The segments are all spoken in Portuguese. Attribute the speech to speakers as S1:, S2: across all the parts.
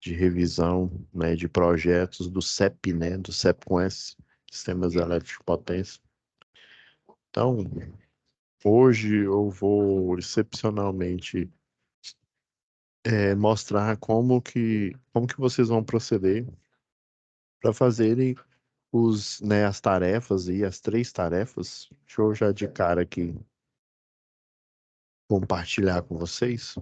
S1: de revisão, né, de projetos do CEP, né, do CEP com S, Sistemas Elétricos de Potência. Então, hoje eu vou excepcionalmente mostrar como que vocês vão proceder para fazerem as tarefas e as 3 tarefas. Deixa eu já de cara aqui compartilhar com vocês.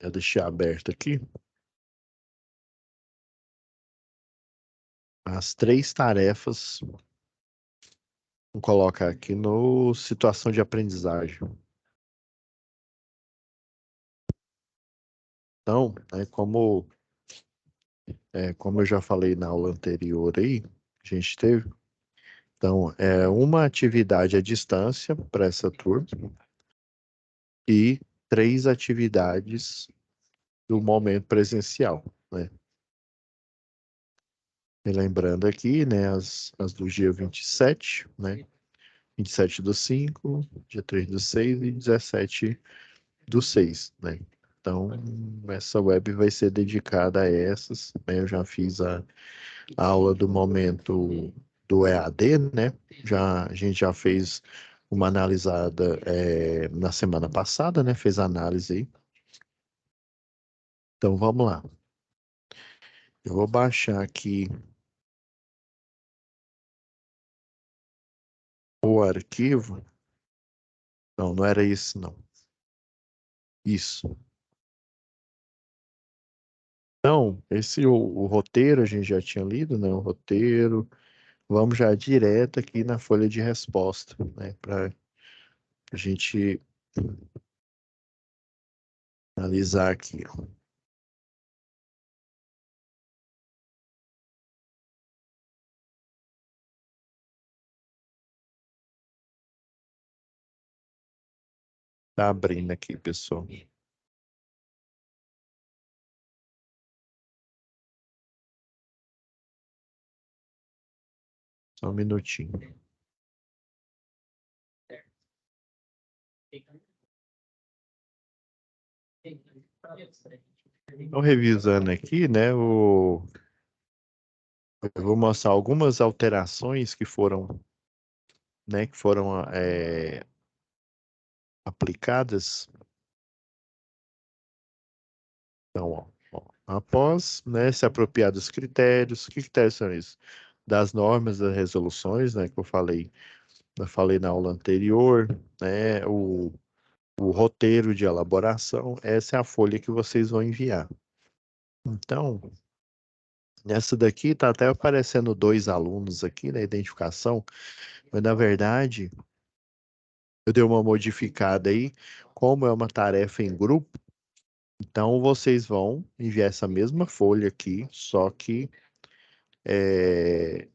S1: Eu deixei aberto aqui as 3 tarefas. Vou colocar aqui no situação de aprendizagem. Então, como eu já falei na aula anterior aí, a gente teve. Então, é uma atividade à distância para essa turma e 3 atividades do momento presencial, né? E lembrando aqui, né, as do dia 27, né? 27/5, dia 3/6 e 17/6, né? Então, essa web vai ser dedicada a essas, né? Eu já fiz a aula do momento do EAD, né? A gente já fez uma analisada na semana passada, né? Fez a análise aí. Então, vamos lá. Eu vou baixar aqui o arquivo. Não, não era isso, não. Isso. Então, o roteiro a gente já tinha lido, né? O roteiro. Vamos já direto aqui na folha de resposta, né? Para a gente analisar aqui, ó. Tá abrindo aqui, pessoal. Só um minutinho. Então, revisando aqui, né? Eu vou mostrar algumas alterações que foram, né? Que foram aplicadas. Então, ó, após, né, se apropriar dos critérios, que critérios são esses? Das normas, das resoluções, né, que eu falei na aula anterior, né, o roteiro de elaboração, essa é a folha que vocês vão enviar. Então, nessa daqui tá até aparecendo 2 alunos aqui na identificação, mas na verdade eu dei uma modificada aí, como é uma tarefa em grupo, então vocês vão enviar essa mesma folha aqui, só que é,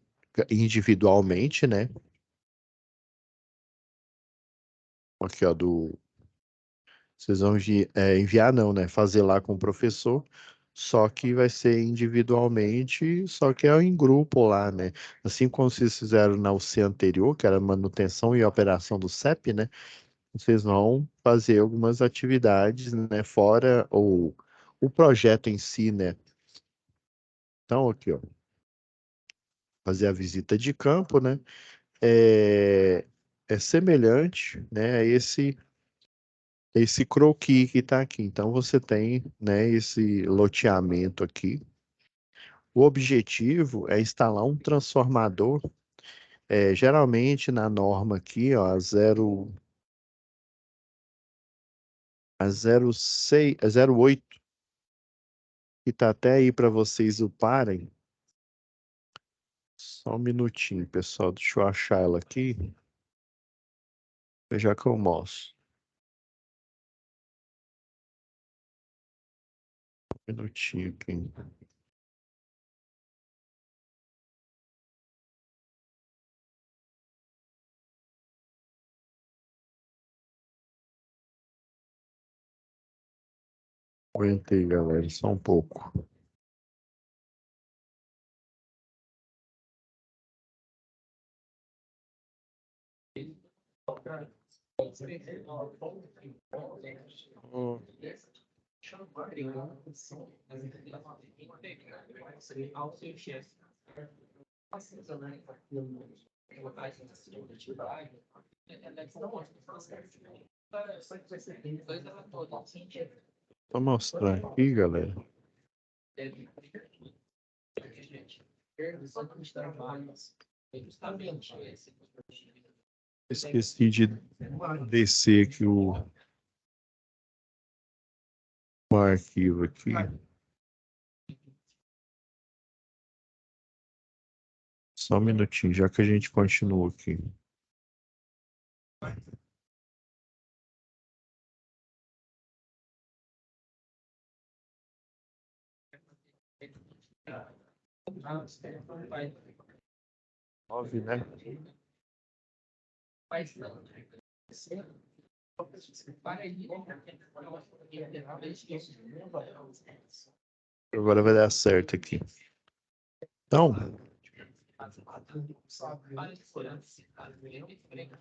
S1: individualmente, né? Aqui, ó, vocês vão enviar, não, né? Fazer lá com o professor, só que vai ser individualmente, só que é em grupo lá, né? Assim como vocês fizeram na UC anterior, que era manutenção e operação do CEP, né? Vocês vão fazer algumas atividades, né? Fora o projeto em si, né? Então, aqui, ó, fazer a visita de campo, né? É, é semelhante, né, a esse croquis que está aqui. Então, você tem, né, esse loteamento aqui. O objetivo é instalar um transformador, geralmente na norma aqui, ó, a 06, a 08, que está até aí para vocês uparem. Só um minutinho, pessoal, deixa eu achar ela aqui, já que eu mostro. Um minutinho aqui. Aguentei, galera, só um pouco. Hum. Vou mostrar aqui, galera. Esqueci de descer aqui o arquivo aqui. Só um minutinho, já que a gente continua aqui. Nove, né? Agora vai dar certo aqui. Então,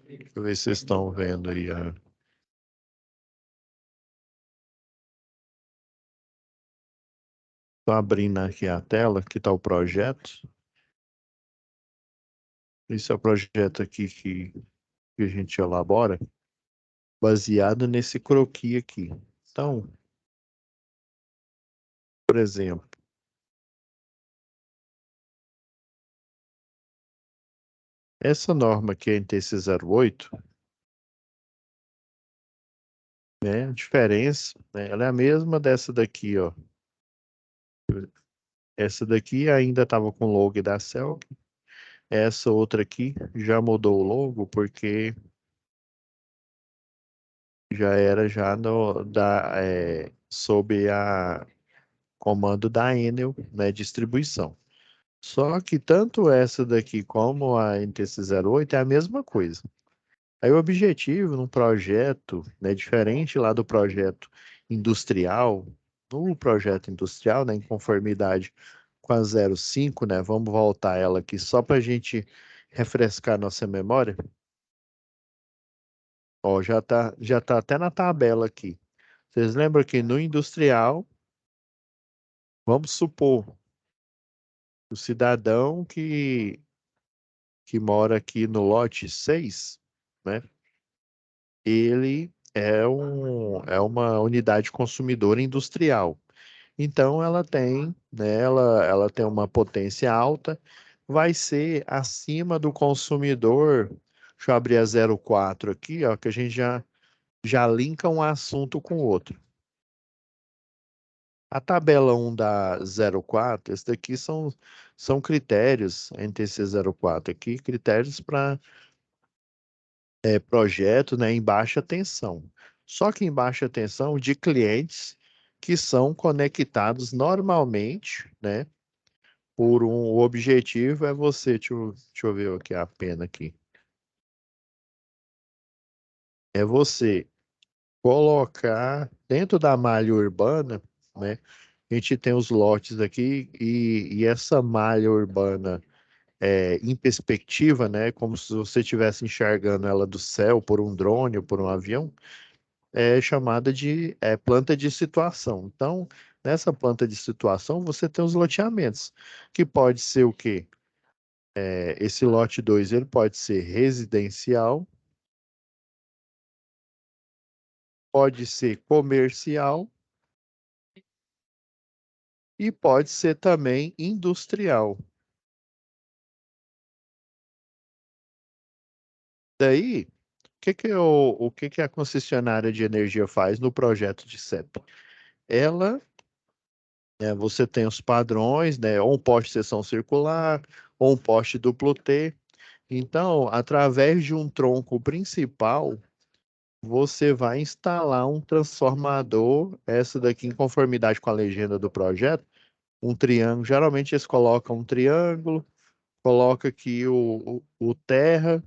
S1: deixa eu ver se vocês estão vendo aí. Estou abrindo aqui a tela, que está o projeto. Esse é o projeto aqui que a gente elabora, baseado nesse croquis aqui. Então, por exemplo, essa norma aqui, a NTC 08, né, a diferença, né, ela é a mesma dessa daqui, ó. Essa daqui ainda estava com o logo da Celg. Essa outra aqui já mudou o logo porque já era já sob a comando da Enel, né, distribuição. Só que tanto essa daqui como a NTC 08 é a mesma coisa. Aí o objetivo num projeto, né, diferente lá do projeto industrial, no projeto industrial, né, em conformidade com a 05, né, vamos voltar ela aqui só para a gente refrescar nossa memória. Ó, já tá até na tabela aqui. Vocês lembram que no industrial, vamos supor, o cidadão que mora aqui no lote 6, né? Ele é uma unidade consumidora industrial. Então, ela tem, né, ela tem uma potência alta, vai ser acima do consumidor. Deixa eu abrir a 04 aqui, ó, que a gente já linka um assunto com o outro. A tabela 1 da 04, esse daqui são critérios, NTC 04 aqui, critérios para projeto, né, em baixa tensão. Só que em baixa tensão de clientes que são conectados normalmente, né, o objetivo é você, deixa eu ver aqui a pena aqui, é você colocar dentro da malha urbana, né, a gente tem os lotes aqui e essa malha urbana em perspectiva, né, como se você estivesse enxergando ela do céu por um drone ou por um avião, é chamada de planta de situação. Então, nessa planta de situação, você tem os loteamentos, que pode ser o quê? Esse lote 2 ele pode ser residencial, pode ser comercial e pode ser também industrial. Daí, o que que a concessionária de energia faz no projeto de CEP? Ela, você tem os padrões, né, ou um poste seção circular, ou um poste duplo T. Então, através de um tronco principal, você vai instalar um transformador, essa daqui em conformidade com a legenda do projeto, um triângulo. Geralmente eles colocam um triângulo, coloca aqui o terra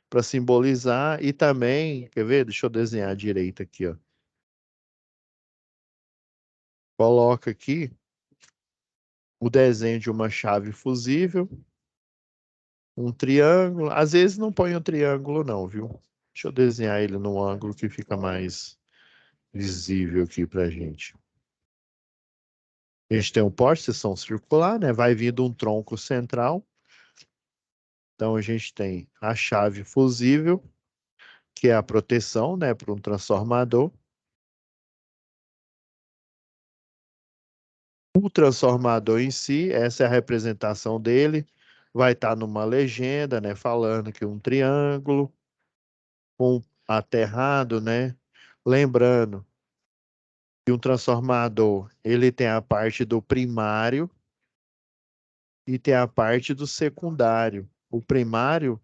S1: para simbolizar e também, quer ver? Deixa eu desenhar direito aqui, ó. Coloca aqui o desenho de uma chave fusível, um triângulo. Às vezes não põe um triângulo não, viu? Deixa eu desenhar ele num ângulo que fica mais visível aqui pra gente. A gente tem um poste, seção circular, né? Vai vindo um tronco central. Então a gente tem a chave fusível, que é a proteção, né, para um transformador. O transformador em si, essa é a representação dele, vai estar numa legenda, né, falando que um triângulo com aterrado, né? Lembrando que um transformador, ele tem a parte do primário e tem a parte do secundário. O primário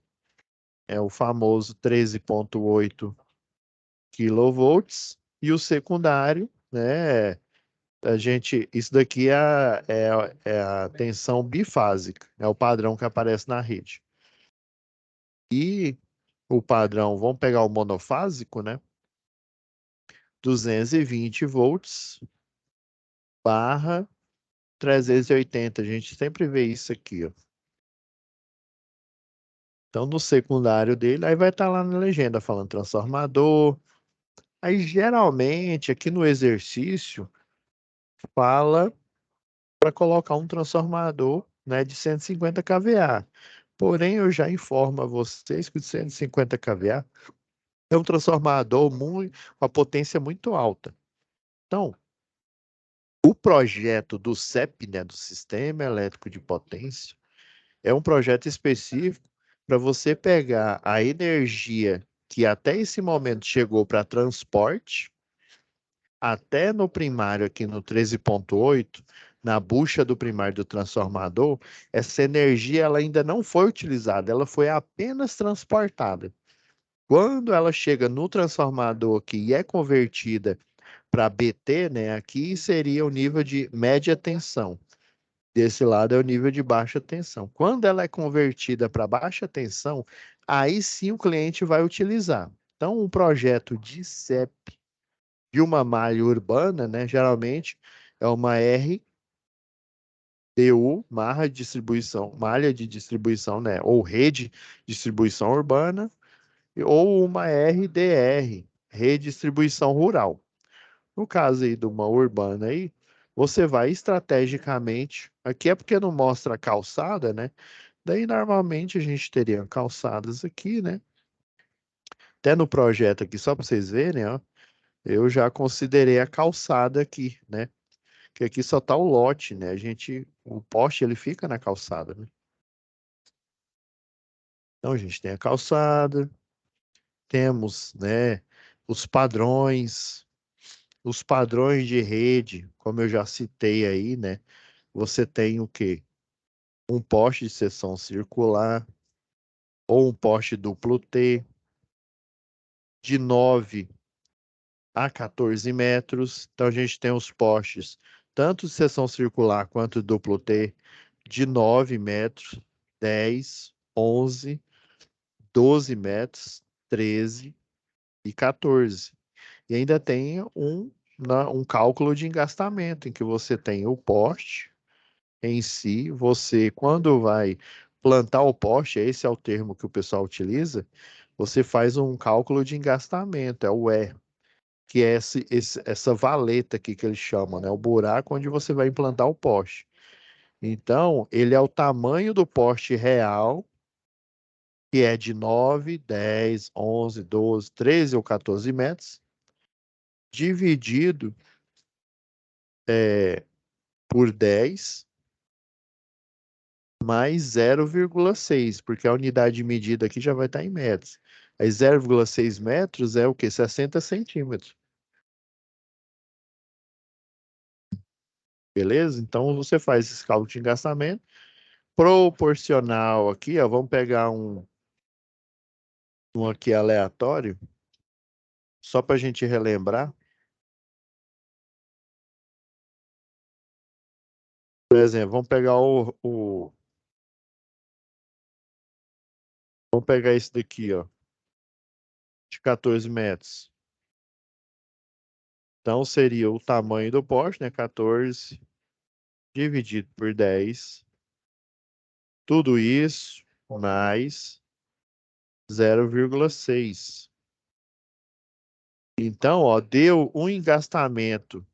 S1: é o famoso 13,8 kV e o secundário, né, isso daqui é a tensão bifásica, é o padrão que aparece na rede. E o padrão, vamos pegar o monofásico, né? 220 volts barra 380. A gente sempre vê isso aqui, ó. Então, no secundário dele, aí vai estar lá na legenda falando transformador. Aí, geralmente, aqui no exercício, fala para colocar um transformador, né, de 150 kVA. Porém, eu já informo a vocês que o 150 kVA é um transformador com a potência muito alta. Então, o projeto do CEP, né, do Sistema Elétrico de Potência, é um projeto específico para você pegar a energia que até esse momento chegou para transporte, até no primário, aqui no 13,8, na bucha do primário do transformador, essa energia ela ainda não foi utilizada, ela foi apenas transportada. Quando ela chega no transformador aqui e é convertida para BT, né, aqui seria o nível de média tensão. Desse lado é o nível de baixa tensão. Quando ela é convertida para baixa tensão, aí sim o cliente vai utilizar. Então, um projeto de CEP de uma malha urbana, né, geralmente é uma RDU, malha de distribuição, né, ou rede de distribuição urbana, ou uma RDR, redistribuição rural. No caso aí de uma urbana aí, você vai estrategicamente, aqui é porque não mostra a calçada, né? Daí normalmente a gente teria calçadas aqui, né? Até no projeto aqui, só para vocês verem, ó, eu já considerei a calçada aqui, né? Que aqui só tá o lote, né? O poste ele fica na calçada, né? Então a gente tem a calçada, temos, né, os padrões de rede, como eu já citei aí, né? Você tem o quê? Um poste de seção circular ou um poste duplo T de 9 a 14 metros. Então a gente tem os postes, tanto de seção circular quanto duplo T, de 9 metros, 10, 11, 12 metros, 13 e 14. E ainda tem um cálculo de engastamento, em que você tem o poste em si, você, quando vai plantar o poste, esse é o termo que o pessoal utiliza, você faz um cálculo de engastamento, é o E, que é essa valeta aqui que eles chamam, né? O buraco onde você vai implantar o poste. Então, ele é o tamanho do poste real, que é de 9, 10, 11, 12, 13 ou 14 metros, dividido por 10 mais 0,6, porque a unidade de medida aqui já vai estar em metros. Aí 0,6 metros é o quê? 60 centímetros. Beleza? Então você faz esse cálculo de engastamento proporcional aqui, ó, vamos pegar um aqui aleatório, só para a gente relembrar. Por exemplo, vamos pegar esse daqui, ó, de 14 metros. Então seria o tamanho do poste, né? 14 dividido por 10. Tudo isso mais 0,6. Então, ó, deu um engastamento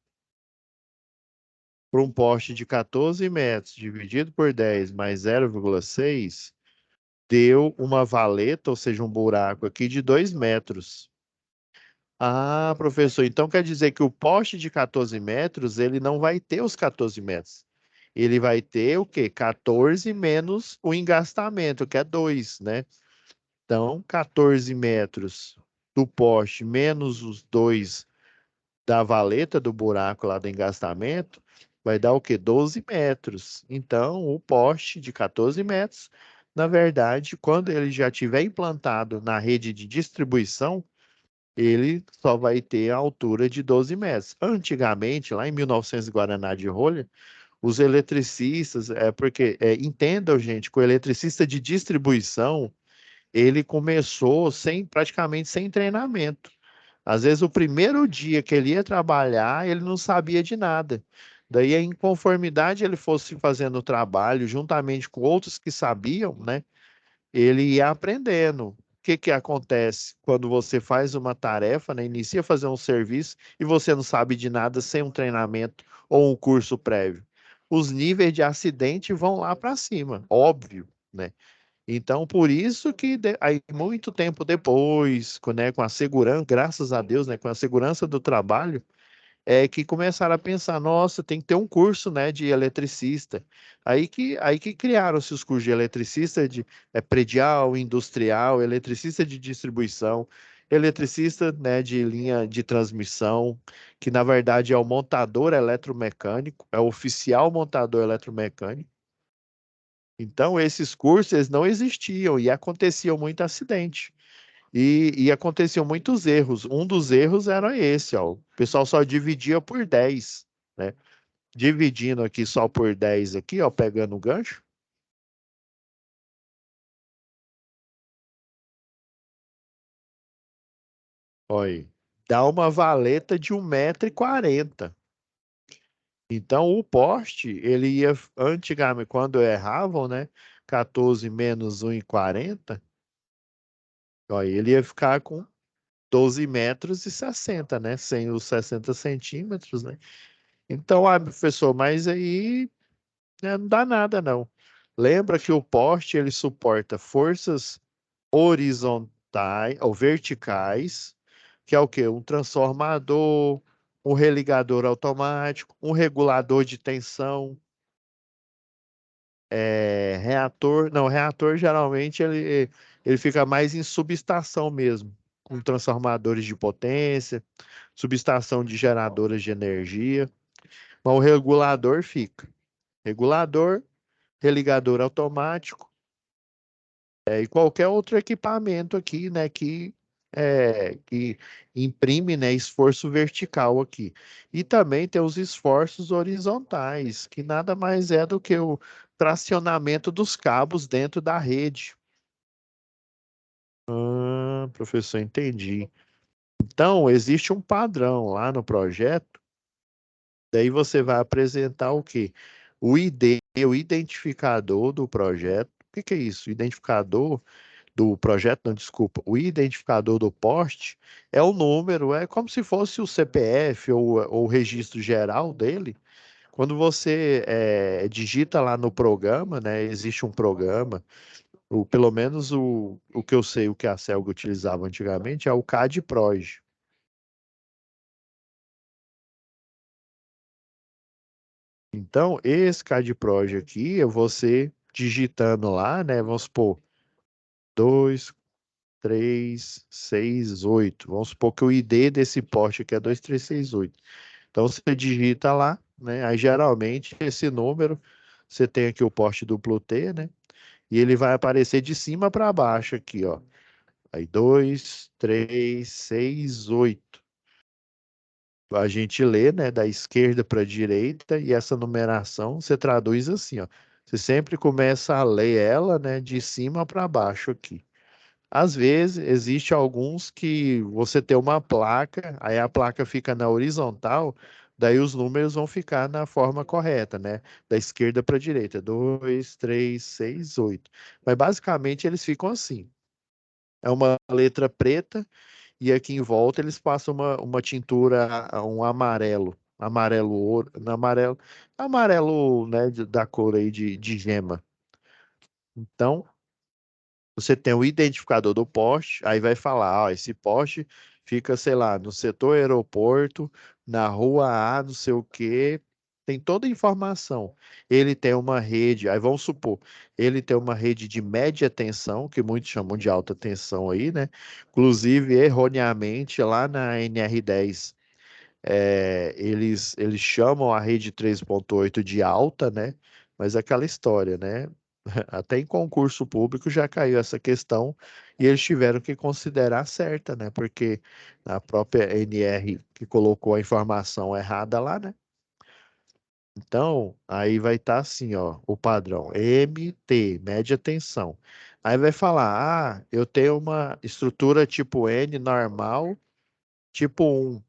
S1: para um poste de 14 metros dividido por 10 mais 0,6, deu uma valeta, ou seja, um buraco aqui de 2 metros. Ah, professor, então quer dizer que o poste de 14 metros, ele não vai ter os 14 metros. Ele vai ter o quê? 14 menos o engastamento, que é 2, né? Então, 14 metros do poste menos os 2 da valeta do buraco lá do engastamento, vai dar o quê? 12 metros. Então, o poste de 14 metros, na verdade, quando ele já tiver implantado na rede de distribuição, ele só vai ter a altura de 12 metros. Antigamente, lá em 1900 Guaraná de rolha, os eletricistas, porque, entendam, gente, que o eletricista de distribuição, ele começou praticamente sem treinamento. Às vezes, o primeiro dia que ele ia trabalhar, ele não sabia de nada. Daí, em conformidade, ele fosse fazendo o trabalho juntamente com outros que sabiam, né? Ele ia aprendendo. O que que acontece quando você faz uma tarefa, né? Inicia a fazer um serviço e você não sabe de nada sem um treinamento ou um curso prévio? Os níveis de acidente vão lá para cima, óbvio, né? Então, por isso que aí, muito tempo depois, né, com a segurança, graças a Deus, né, com a segurança do trabalho, é que começaram a pensar, nossa, tem que ter um curso, né, de eletricista. Aí que criaram-se os cursos de eletricista de predial, industrial, eletricista de distribuição, eletricista, né, de linha de transmissão, que na verdade é o montador eletromecânico, é o oficial montador eletromecânico. Então, esses cursos eles não existiam e aconteciam muito acidente. E aconteciam muitos erros. Um dos erros era esse, ó. O pessoal só dividia por 10, né? Dividindo aqui só por 10 aqui, ó, pegando o gancho. Olha, dá uma valeta de 1,40 m. Então, o poste, ele ia, antigamente, quando erravam, né? 14 menos 1,40, ó, ele ia ficar com 12,60 m, né? Sem os 60 centímetros, né? Então, professor, mas aí, né, não dá nada, não. Lembra que o poste ele suporta forças horizontais ou verticais, que é o quê? Um transformador, um religador automático, um regulador de tensão, reator. Não, reator geralmente ele fica mais em subestação mesmo, com transformadores de potência, subestação de geradoras de energia. Mas o regulador fica. Regulador, religador automático, e qualquer outro equipamento aqui, né, que imprime, né, esforço vertical aqui. E também tem os esforços horizontais, que nada mais é do que o tracionamento dos cabos dentro da rede. Ah, professor, entendi. Então, existe um padrão lá no projeto, daí você vai apresentar o quê? O ID, o identificador do projeto. O que que é isso? Identificador do projeto, não, desculpa, o identificador do poste é o número, é como se fosse o CPF ou o registro geral dele. Quando você digita lá no programa, né, existe um programa, pelo menos o que eu sei, o que a Celga utilizava antigamente, é o CAD-PROG. Então, esse CAD-PROG aqui, é você digitando lá, né, vamos supor, 2, 3, 6, 8. Vamos supor que o ID desse poste aqui é 2368. Então você digita lá, né? Aí geralmente esse número, você tem aqui o poste duplo T, né? E ele vai aparecer de cima para baixo aqui, ó. Aí 2, 3, 6, 8. A gente lê, né, da esquerda para a direita e essa numeração você traduz assim, ó. Você sempre começa a ler ela, né, de cima para baixo aqui. Às vezes, existe alguns que você tem uma placa, aí a placa fica na horizontal, daí os números vão ficar na forma correta, né? Da esquerda para a direita. 2, 3, 6, 8. Mas basicamente eles ficam assim. É uma letra preta e aqui em volta eles passam uma tintura, um amarelo ouro, amarelo, né, da cor aí de gema. Então, você tem o identificador do poste, aí vai falar, ó, esse poste fica, sei lá, no setor aeroporto, na rua A, não sei o quê, tem toda a informação. Ele tem uma rede, aí vamos supor, ele tem uma rede de média tensão, que muitos chamam de alta tensão aí, né? Inclusive, erroneamente, lá na NR10, eles chamam a rede 3.8 de alta, né? Mas é aquela história, né? Até em concurso público já caiu essa questão e eles tiveram que considerar certa, né? Porque a própria NR que colocou a informação errada lá, né? Então, aí vai estar assim, ó, o padrão MT, média tensão. Aí vai falar, eu tenho uma estrutura tipo N normal, tipo 1.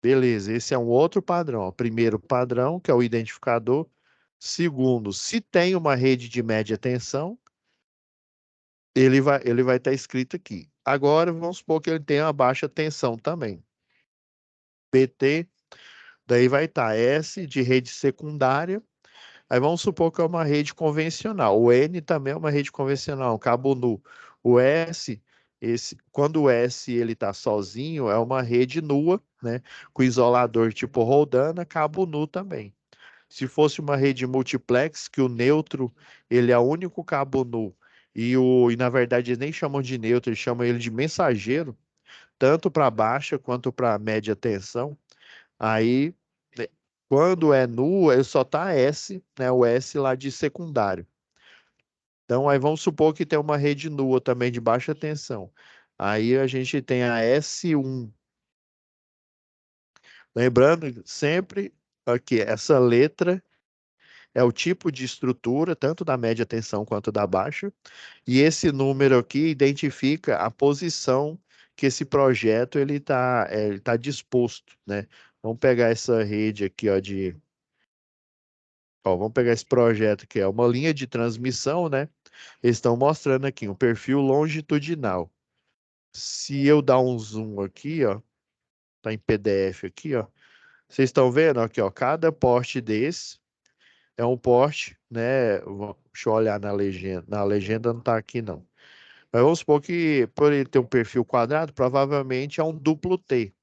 S1: Beleza, esse é um outro padrão, ó. Primeiro padrão, que é o identificador. Segundo, se tem uma rede de média tensão, ele vai estar escrito aqui. Agora, vamos supor que ele tenha uma baixa tensão também. PT, daí vai estar S de rede secundária. Aí vamos supor que é uma rede convencional. O N também é uma rede convencional, um cabo nu. O S, quando o S ele está sozinho, é uma rede nua, né? Com isolador tipo Roldana, cabo nu também. Se fosse uma rede multiplex, que o neutro ele é o único cabo nu e na verdade eles nem chamam de neutro, eles chamam ele de mensageiro, tanto para baixa quanto para média tensão. Aí, né, quando é nu, ele só tá S, né, o S lá de secundário. Então, aí vamos supor que tem uma rede nua também de baixa tensão. Aí a gente tem a S1. Lembrando sempre aqui, essa letra é o tipo de estrutura, tanto da média tensão quanto da baixa. E esse número aqui identifica a posição que esse projeto ele tá disposto, né? Vamos pegar essa rede aqui, vamos pegar esse projeto que é uma linha de transmissão, né? Eles estão mostrando aqui um perfil longitudinal. Se eu dar um zoom aqui, ó, tá em PDF aqui, ó. Vocês estão vendo aqui, ó, cada poste desse é um poste, né? Deixa eu olhar na legenda. Na legenda não tá aqui, não. Mas vamos supor que, por ele ter um perfil quadrado, provavelmente é um duplo T,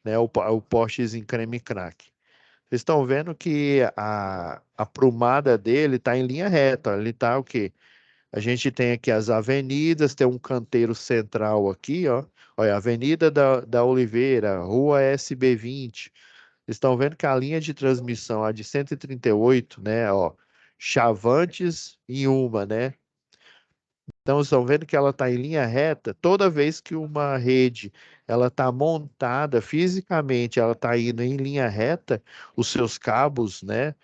S1: né? O postes em creme crack. Vocês estão vendo que a prumada dele está em linha reta. Ele está o quê? A gente tem aqui as avenidas, tem um canteiro central aqui, ó. Olha, Avenida da Oliveira, Rua SB20. Vocês estão vendo que a linha de transmissão, a de 138, né, ó, Chavantes em uma, né? Então, vocês estão vendo que ela está em linha reta. Toda vez que uma rede ela está montada fisicamente, ela está indo em linha reta, os seus cabos, né?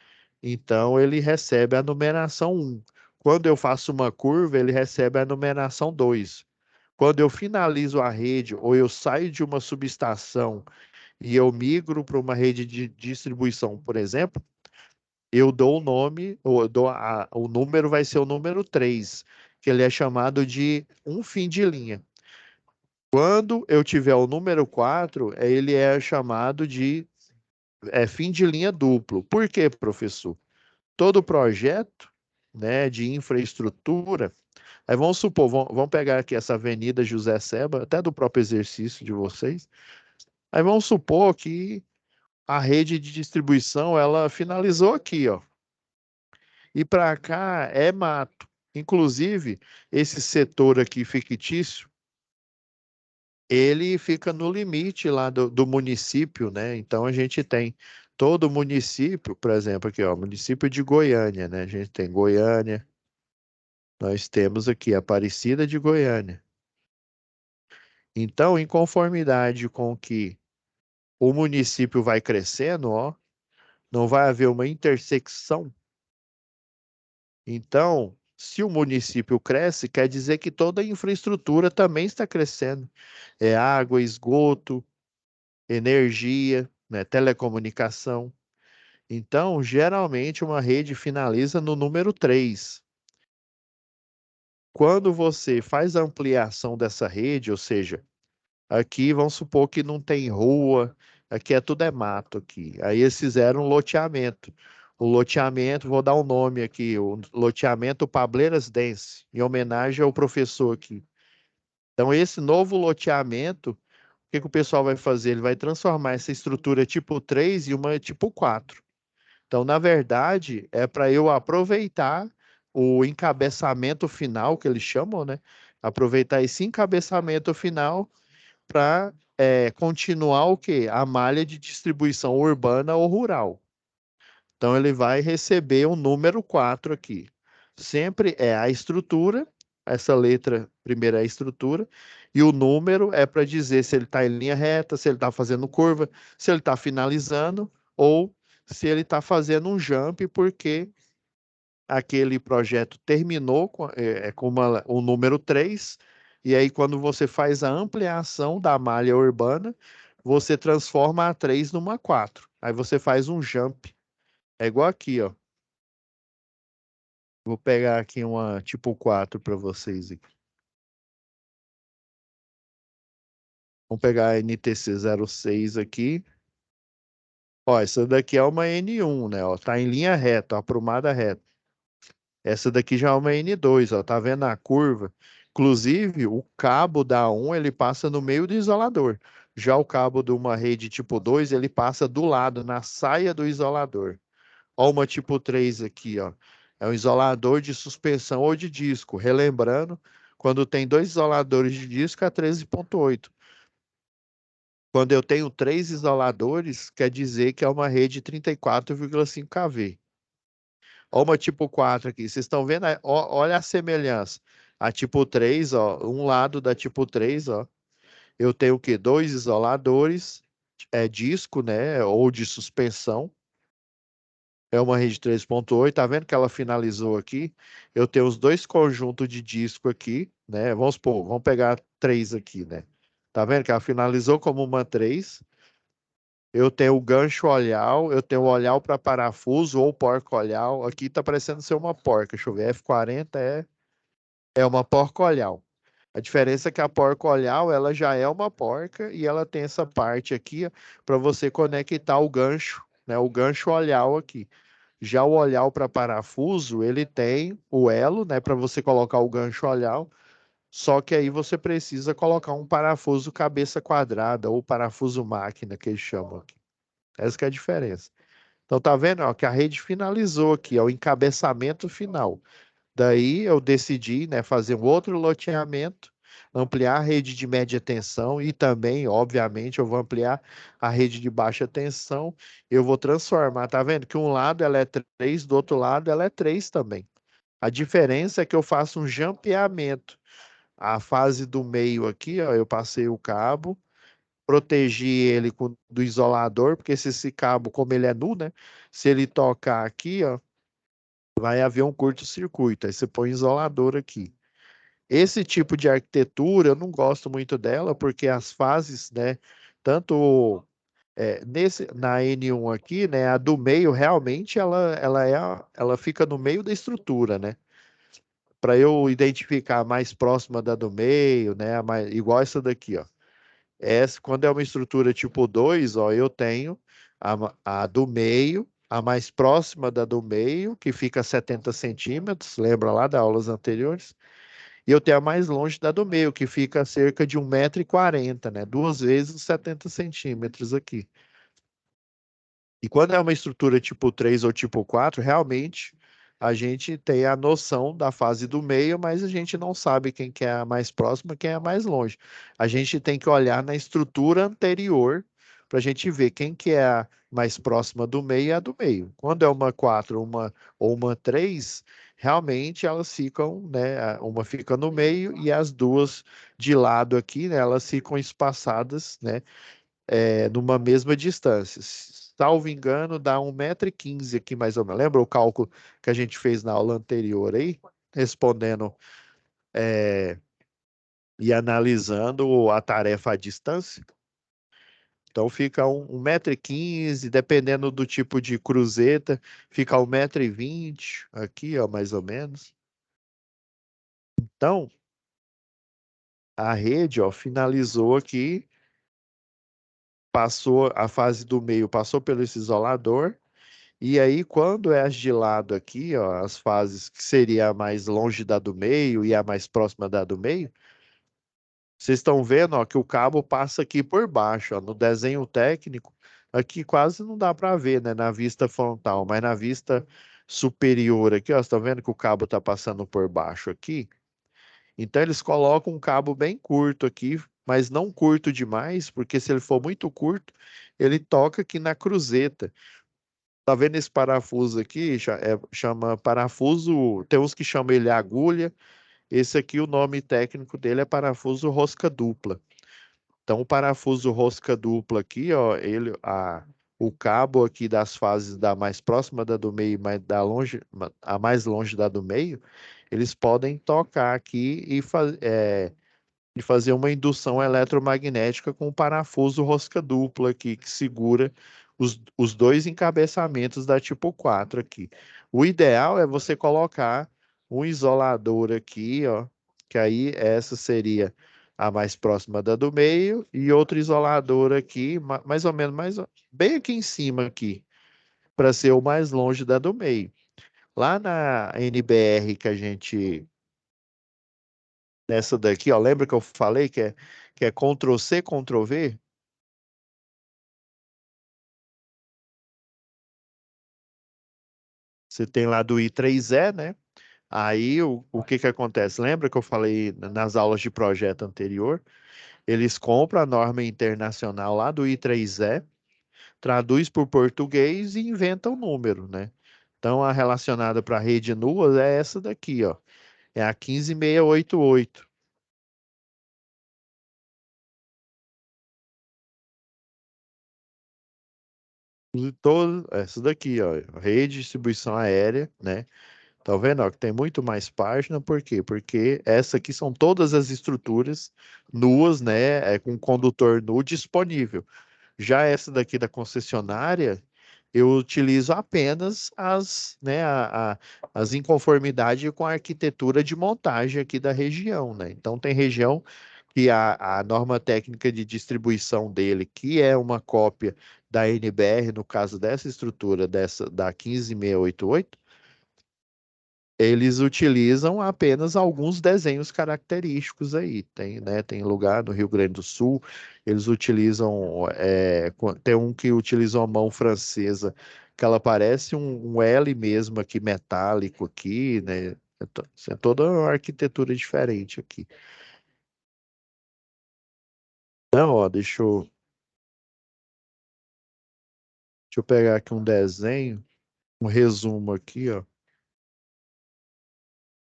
S1: Então, ele recebe a numeração 1. Quando eu faço uma curva, ele recebe a numeração 2. Quando eu finalizo a rede ou eu saio de uma subestação e eu migro para uma rede de distribuição, por exemplo, eu dou o nome, ou eu dou o número vai ser o número 3, que ele é chamado de um fim de linha. Quando eu tiver o número 4, ele é chamado de fim de linha duplo. Por quê, professor? Todo projeto, né, de infraestrutura, aí vamos supor, vamos pegar aqui essa Avenida José Seba, até do próprio exercício de vocês, aí vamos supor que a rede de distribuição, ela finalizou aqui, ó. E para cá é mato. Inclusive, esse setor aqui fictício, ele fica no limite lá do município, né? Então a gente tem todo o município, por exemplo, aqui, ó, município de Goiânia, né? A gente tem Goiânia, nós temos aqui Aparecida de Goiânia. Então, em conformidade com que o município vai crescendo, ó, não vai haver uma intersecção. Então, se o município cresce, quer dizer que toda a infraestrutura também está crescendo. É água, esgoto, energia, né, telecomunicação. Então, geralmente, uma rede finaliza no número 3. Quando você faz a ampliação dessa rede, ou seja, Aqui, vamos supor que não tem rua, aqui tudo é mato aqui. Aí eles fizeram um loteamento. O loteamento, vou dar um nome aqui, o loteamento Pableiras Dance, em homenagem ao professor aqui. Então, esse novo loteamento, o que que o pessoal vai fazer? Ele vai transformar essa estrutura tipo 3 em uma tipo 4. Então, na verdade, é para eu aproveitar o encabeçamento final, que eles chamam, né? Aproveitar esse encabeçamento final para continuar o quê? A malha de distribuição urbana ou rural. Então, ele vai receber o número 4 aqui. Sempre é a estrutura, essa letra primeiro é a estrutura, e o número é para dizer se ele está em linha reta, se ele está fazendo curva, se ele está finalizando, ou se ele está fazendo um jump, porque aquele projeto terminou com o número 3 e aí quando você faz a ampliação da malha urbana, você transforma a 3 numa 4. Aí você faz um jump. É igual aqui, ó. Vou pegar aqui uma tipo 4 para vocês aqui. Vamos pegar a NTC 06 aqui. Ó, essa daqui é uma N1, né? Ó, tá em linha reta, ó, aprumada reta. Essa daqui já é uma N2, ó, tá vendo a curva? Inclusive, o cabo da 1 ele passa no meio do isolador. Já o cabo de uma rede tipo 2 ele passa do lado, na saia do isolador. Ó, uma tipo 3 aqui, ó. É um isolador de suspensão ou de disco. Relembrando, quando tem dois isoladores de disco, é 13,8. Quando eu tenho três isoladores, quer dizer que é uma rede 34,5 kV. Ó, uma tipo 4 aqui. Vocês estão vendo? Olha a semelhança. A tipo 3, ó, um lado da tipo 3, ó. Eu tenho o quê? Dois isoladores, disco, né? Ou de suspensão. É uma rede 3,8. Tá vendo que ela finalizou aqui? Eu tenho os dois conjuntos de disco aqui, né? Vamos supor, vamos pegar três aqui, né? Tá vendo que ela finalizou como uma 3. Eu tenho o gancho olhal, eu tenho o olhal para parafuso ou porca-olhal. Aqui tá parecendo ser uma porca. Deixa eu ver, F40 é uma porca-olhal. A diferença é que a porca-olhal, ela já é uma porca e ela tem essa parte aqui para você conectar o gancho, né? O gancho olhal aqui. Já o olhal para parafuso, ele tem o elo, né, para você colocar o gancho olhal, só que aí você precisa colocar um parafuso cabeça quadrada ou parafuso máquina, que eles chamam aqui. Essa que é a diferença. Então tá vendo, ó, que a rede finalizou aqui, ó, o encabeçamento final. Daí eu decidi, né, fazer um outro loteamento, ampliar a rede de média tensão e também, obviamente, eu vou ampliar a rede de baixa tensão. Eu vou transformar, tá vendo que um lado ela é 3, do outro lado ela é 3 também. A diferença é que eu faço um jampeamento. A fase do meio aqui, ó, eu passei o cabo, protegi ele do isolador, porque se esse cabo, como ele é nu, né? Se ele tocar aqui, ó, vai haver um curto-circuito. Aí você põe isolador aqui. Esse tipo de arquitetura eu não gosto muito dela, porque as fases, né? Tanto na N1 aqui, né? A do meio realmente ela fica no meio da estrutura, né? Para eu identificar a mais próxima da do meio, né? Igual essa daqui, ó. Quando é uma estrutura tipo 2, ó, eu tenho a do meio, a mais próxima da do meio, que fica a 70 centímetros, lembra lá das aulas anteriores? E eu tenho a mais longe da do meio, que fica a cerca de 1,40 m, né? Duas vezes os 70 centímetros aqui. E quando é uma estrutura tipo 3 ou tipo 4, realmente a gente tem a noção da fase do meio, mas a gente não sabe quem que é a mais próxima, quem é a mais longe. A gente tem que olhar na estrutura anterior para a gente ver quem que é a mais próxima do meio e a do meio. Quando é uma 4 ou uma 3, realmente elas ficam, né? Uma fica no meio e as duas de lado aqui, né? Elas ficam espaçadas, né? Numa mesma distância. Salvo engano, dá 1,15 m aqui mais ou menos. Lembra o cálculo que a gente fez na aula anterior aí? Respondendo é, e analisando a tarefa à distância. Então fica 1,15 m, dependendo do tipo de cruzeta, fica 1,20 m aqui, ó, mais ou menos. Então, A rede, ó, finalizou aqui, passou a fase do meio, passou pelo esse isolador. E aí, quando é as de lado aqui, ó, as fases que seria a mais longe da do meio e a mais próxima da do meio, vocês estão vendo, ó, que o cabo passa aqui por baixo, ó, no desenho técnico, aqui quase não dá para ver, né, na vista frontal, mas na vista superior aqui, ó, estão vendo que o cabo está passando por baixo aqui? Então eles colocam um cabo bem curto aqui, mas não curto demais, porque se ele for muito curto, ele toca aqui na cruzeta. Tá vendo esse parafuso aqui? Chama parafuso. Tem uns que chamam ele agulha. Esse aqui, o nome técnico dele é parafuso rosca dupla. Então, o parafuso rosca dupla aqui, ó, o cabo aqui das fases da mais próxima da do meio, mais da longe, a mais longe da do meio, eles podem tocar aqui e fazer uma indução eletromagnética com o parafuso rosca dupla aqui, que segura os dois encabeçamentos da tipo 4 aqui. O ideal é você colocar um isolador aqui, ó, que aí essa seria a mais próxima da do meio, e outro isolador aqui, mais ou menos, bem aqui em cima aqui, para ser o mais longe da do meio. Lá na NBR que a gente nessa daqui, ó, lembra que eu falei que é Ctrl C, Ctrl V? Você tem lá do I3E, né? Aí o que que acontece? Lembra que eu falei nas aulas de projeto anterior? Eles compram a norma internacional lá do I3E, traduz para o português e inventam o número, né? Então a relacionada para rede nua é essa daqui, ó. É a 15688. Essa daqui, ó, rede de distribuição aérea, né? Tá vendo, ó, que tem muito mais página, por quê? Porque essa aqui são todas as estruturas nuas, né, com condutor nu disponível. Já essa daqui da concessionária, eu utilizo apenas as inconformidades com a arquitetura de montagem aqui da região, né? Então tem região que a norma técnica de distribuição dele, que é uma cópia da NBR, no caso dessa estrutura, dessa da 15688, eles utilizam apenas alguns desenhos característicos aí. Tem, né, tem lugar no Rio Grande do Sul, eles utilizam, tem um que utiliza uma mão francesa, que ela parece um L mesmo aqui, metálico aqui, né? É toda uma arquitetura diferente aqui. Então, ó, deixa eu pegar aqui um desenho, um resumo aqui, ó.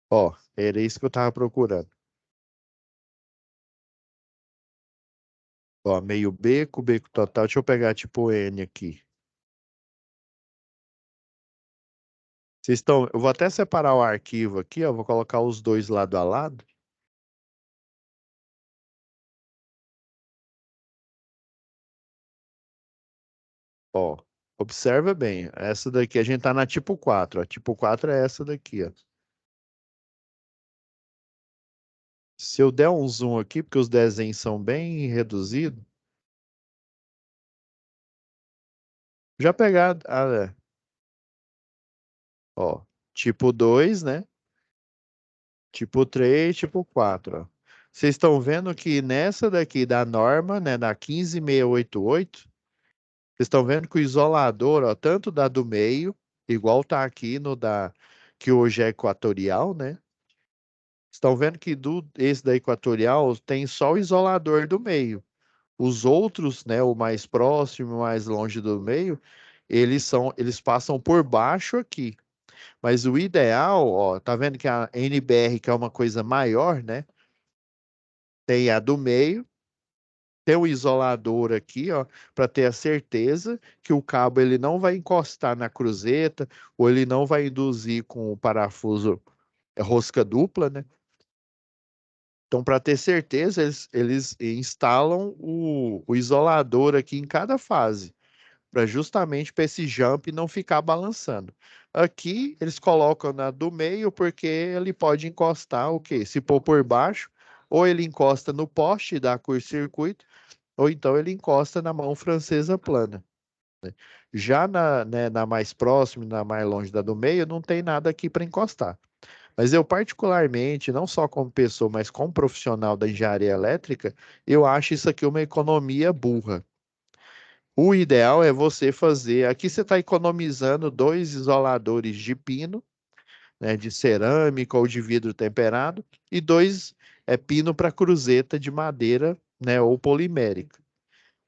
S1: Ó, era isso que eu tava procurando. Ó, meio beco, beco total. Deixa eu pegar tipo N aqui. Eu vou até separar o arquivo aqui, ó, vou colocar os dois lado a lado. Ó, observa bem, essa daqui a gente tá na tipo 4, ó. Tipo 4 é essa daqui, ó. Se eu der um zoom aqui, porque os desenhos são bem reduzidos, já pegar, ó, tipo 2, né? Tipo 3, tipo 4, ó. Vocês estão vendo que nessa daqui da norma, né, da 15688, vocês estão vendo que o isolador, ó, tanto da do meio, igual tá aqui no da que hoje é equatorial, né? Estão vendo que esse da equatorial tem só o isolador do meio. Os outros, né, o mais próximo, o mais longe do meio, eles passam por baixo aqui. Mas o ideal, ó, tá vendo que a NBR, que é uma coisa maior, né? Tem a do meio, tem o isolador aqui, ó, para ter a certeza que o cabo ele não vai encostar na cruzeta ou ele não vai induzir com o parafuso rosca dupla, né? Então, para ter certeza, eles instalam o isolador aqui em cada fase, para justamente para esse jump não ficar balançando. Aqui eles colocam na do meio porque ele pode encostar o quê? Se pôr por baixo, ou ele encosta no poste e dá curto-circuito, ou então ele encosta na mão francesa plana. Já na mais próxima, na mais longe da do meio, não tem nada aqui para encostar. Mas eu, particularmente, não só como pessoa, mas como profissional da engenharia elétrica, eu acho isso aqui uma economia burra. O ideal é você fazer. Aqui você está economizando dois isoladores de pino, né, de cerâmica ou de vidro temperado, e dois pino para cruzeta de madeira, né, ou polimérica.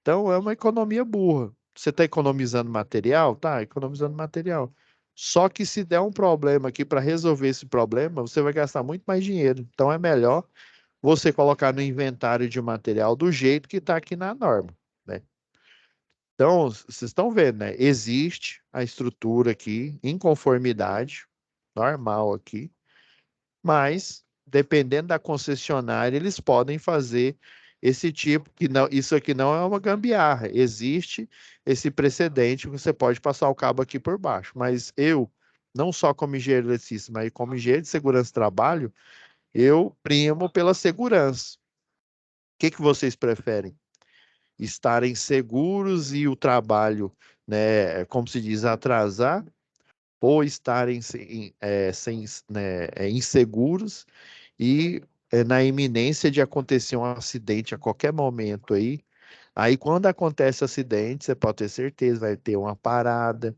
S1: Então é uma economia burra. Você está economizando material? Tá, economizando material. Só que se der um problema aqui para resolver esse problema, você vai gastar muito mais dinheiro. Então é melhor você colocar no inventário de material do jeito que está aqui na norma, né? Então, vocês estão vendo, né? Existe a estrutura aqui em conformidade, normal aqui, mas dependendo da concessionária, eles podem fazer esse tipo que não, isso aqui não é uma gambiarra. Existe esse precedente que você pode passar o cabo aqui por baixo. Mas eu, não só como engenheiro eletricista, mas como engenheiro de segurança do trabalho, eu primo pela segurança. O que que vocês preferem? Estarem seguros e o trabalho, né, como se diz, atrasar, ou estarem sem, né, inseguros e na iminência de acontecer um acidente a qualquer momento aí. Aí, quando acontece acidente, você pode ter certeza, vai ter uma parada,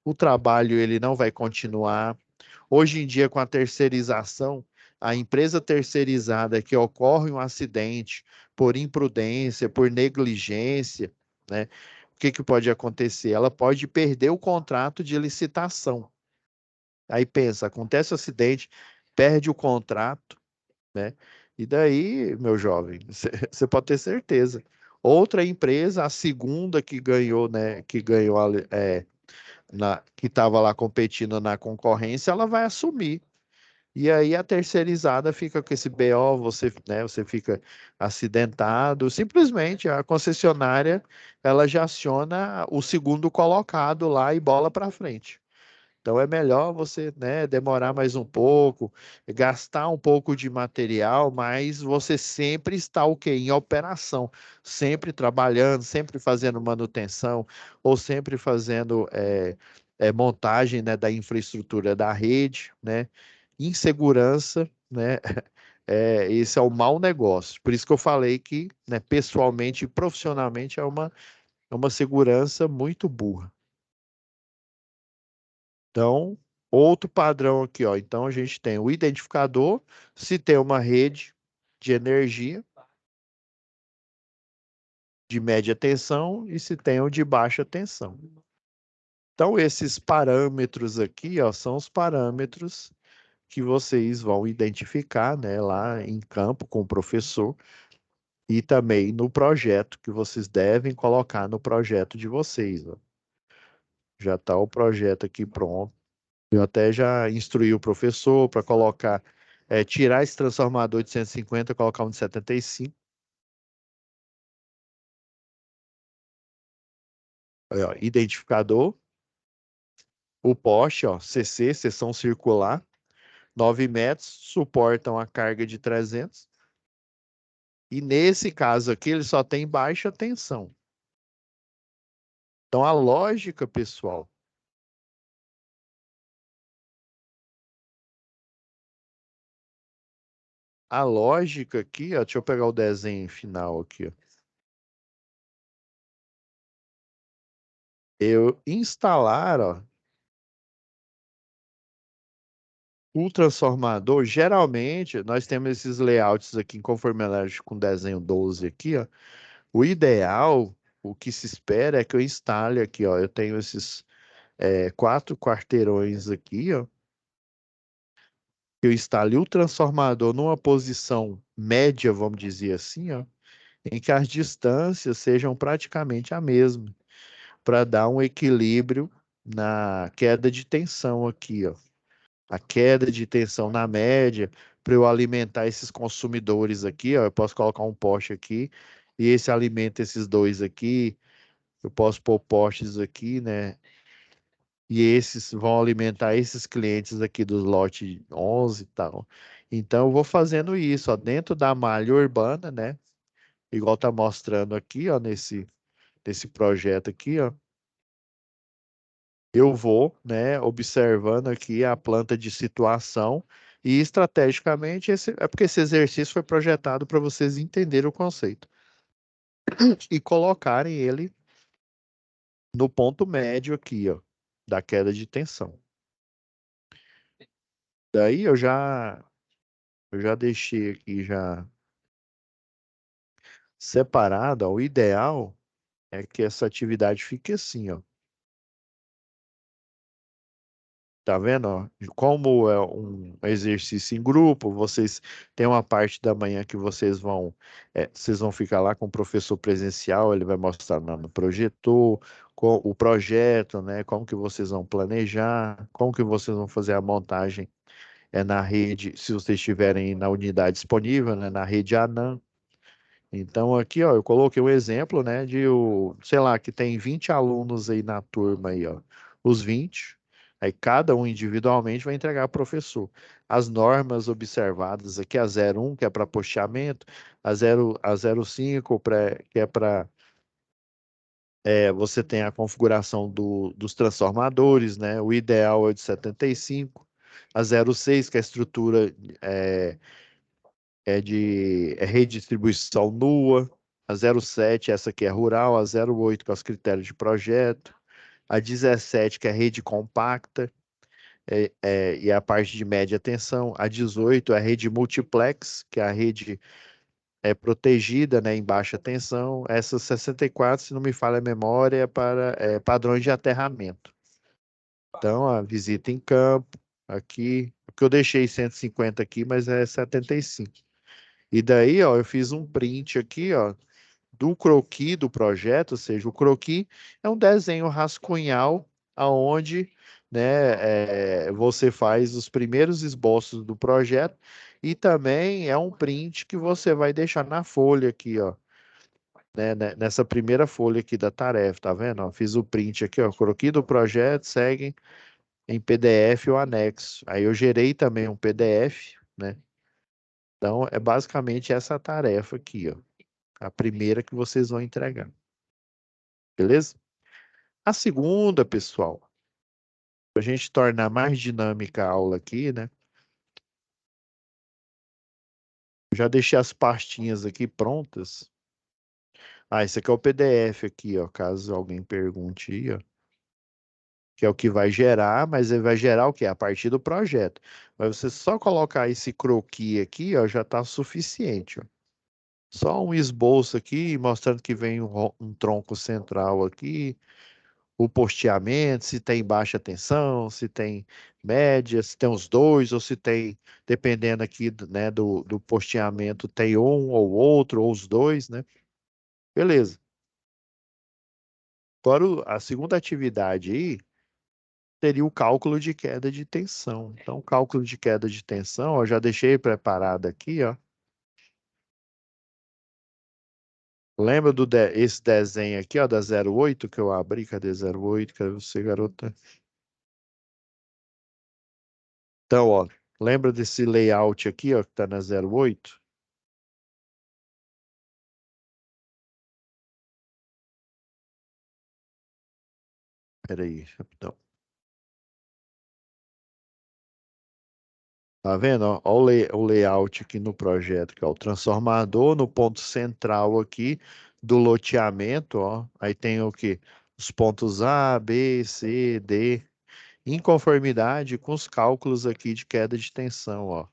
S1: o trabalho ele não vai continuar. Hoje em dia, com a terceirização, a empresa terceirizada que ocorre um acidente por imprudência, por negligência, né? O que que pode acontecer? Ela pode perder o contrato de licitação. Aí pensa, acontece o acidente, perde o contrato, né? E daí, meu jovem, você pode ter certeza. Outra empresa, a segunda que ganhou, né? Que ganhou que estava lá competindo na concorrência, ela vai assumir. E aí a terceirizada fica com esse BO, você, né, você fica acidentado. Simplesmente a concessionária ela já aciona o segundo colocado lá e bola para frente. Então é melhor você, né, demorar mais um pouco, gastar um pouco de material, mas você sempre está o quê? Em operação, sempre trabalhando, sempre fazendo manutenção, ou sempre fazendo montagem, né, da infraestrutura da rede, né? Insegurança, né? Esse é o mau negócio. Por isso que eu falei que, né, pessoalmente e profissionalmente é uma segurança muito burra. Então, outro padrão aqui, ó. Então, a gente tem o identificador, se tem uma rede de energia de média tensão e se tem o de baixa tensão. Então, esses parâmetros aqui, ó, são os parâmetros que vocês vão identificar, né, lá em campo com o professor e também no projeto que vocês devem colocar no projeto de vocês, ó. Já está o projeto aqui pronto. Eu até já instruí o professor para colocar, tirar esse transformador de 150, colocar um de 75. Aí, ó, identificador, o poste, ó, CC, seção circular, 9 metros, suportam a carga de 300. E nesse caso aqui, ele só tem baixa tensão. Então, a lógica, pessoal, a lógica aqui, ó, deixa eu pegar o desenho final aqui, ó. Eu instalar, ó, o transformador, geralmente, nós temos esses layouts aqui em conformidade com desenho 12 aqui, ó. O ideal, o que se espera é que eu instale aqui, ó. Eu tenho esses 4 quarteirões aqui, ó. Eu instale o transformador numa posição média, vamos dizer assim, ó, em que as distâncias sejam praticamente a mesma, para dar um equilíbrio na queda de tensão aqui, ó. A queda de tensão na média, para eu alimentar esses consumidores aqui, ó, eu posso colocar um poste aqui, e esse alimenta esses dois aqui, eu posso pôr postes aqui, né? e esses vão alimentar esses clientes aqui do lote 11 e tal. Então, eu vou fazendo isso, ó, dentro da malha urbana, né? Igual tá mostrando aqui, ó, nesse projeto aqui, ó. Eu vou, né, observando aqui a planta de situação e estrategicamente é porque esse exercício foi projetado para vocês entenderem o conceito e colocarem ele no ponto médio aqui, ó, da queda de tensão. Daí eu já deixei aqui já separado, ó, o ideal é que essa atividade fique assim, ó. Tá vendo, ó? Como é um exercício em grupo, vocês têm uma parte da manhã que vocês vão ficar lá com o professor presencial, ele vai mostrar lá no projetor, o projeto, né? Como que vocês vão planejar, como que vocês vão fazer a montagem na rede, se vocês estiverem na unidade disponível, né? Na rede ANAN. Então, aqui, ó, eu coloquei um exemplo, né, sei lá, que tem 20 alunos aí na turma aí, ó. Os 20, aí cada um individualmente vai entregar ao professor. As normas observadas aqui, a 01, que é para posteamento, a 05, que é para você tem a configuração dos transformadores, né? O ideal é o de 75. A 06, que é a estrutura é, é redistribuição nua. A 07, essa aqui é rural. A 08, que é os critérios de projeto. A 17, que é rede compacta, e a parte de média tensão. A 18 é a rede multiplex, que é a rede protegida, né, em baixa tensão. Essa 64, se não me falha a memória, é para padrões de aterramento. Então, a visita em campo, aqui, porque eu deixei 150 aqui, mas é 75. E daí, ó, eu fiz um print aqui, ó, do croquis do projeto, ou seja, o croquis é um desenho rascunhal aonde, né, você faz os primeiros esboços do projeto e também é um print que você vai deixar na folha aqui, ó, nessa primeira folha aqui da tarefa, tá vendo? Ó, fiz o print aqui, ó, croquis do projeto, segue em PDF o anexo. Aí eu gerei também um PDF, né? Então, é basicamente essa tarefa aqui, ó. A primeira que vocês vão entregar. Beleza? A segunda, pessoal, para a gente tornar mais dinâmica a aula aqui, né? Já deixei as pastinhas aqui prontas. Ah, esse aqui é o PDF aqui, ó, caso alguém pergunte aí, ó, que é o que vai gerar, mas ele vai gerar o quê? A partir do projeto. Mas você só colocar esse croquis aqui, ó, já está suficiente, ó. Só um esboço aqui, mostrando que vem um tronco central aqui, o posteamento, se tem baixa tensão, se tem média, se tem os dois, ou se tem, dependendo aqui, né, do posteamento, tem um ou outro, ou os dois, né? Beleza. Agora, a segunda atividade aí seria o cálculo de queda de tensão. Então, o cálculo de queda de tensão, eu já deixei preparado aqui, ó. Lembra esse desenho aqui, ó, da 08 que eu abri? Cadê 08? Cadê você, garota? Então, ó, lembra desse layout aqui, ó, que tá na 08? Peraí, rapidão. Tá vendo? Ó, ó o layout aqui no projeto, que é o transformador no ponto central aqui do loteamento, ó. Aí tem o quê? Os pontos A, B, C, D, em conformidade com os cálculos aqui de queda de tensão, ó.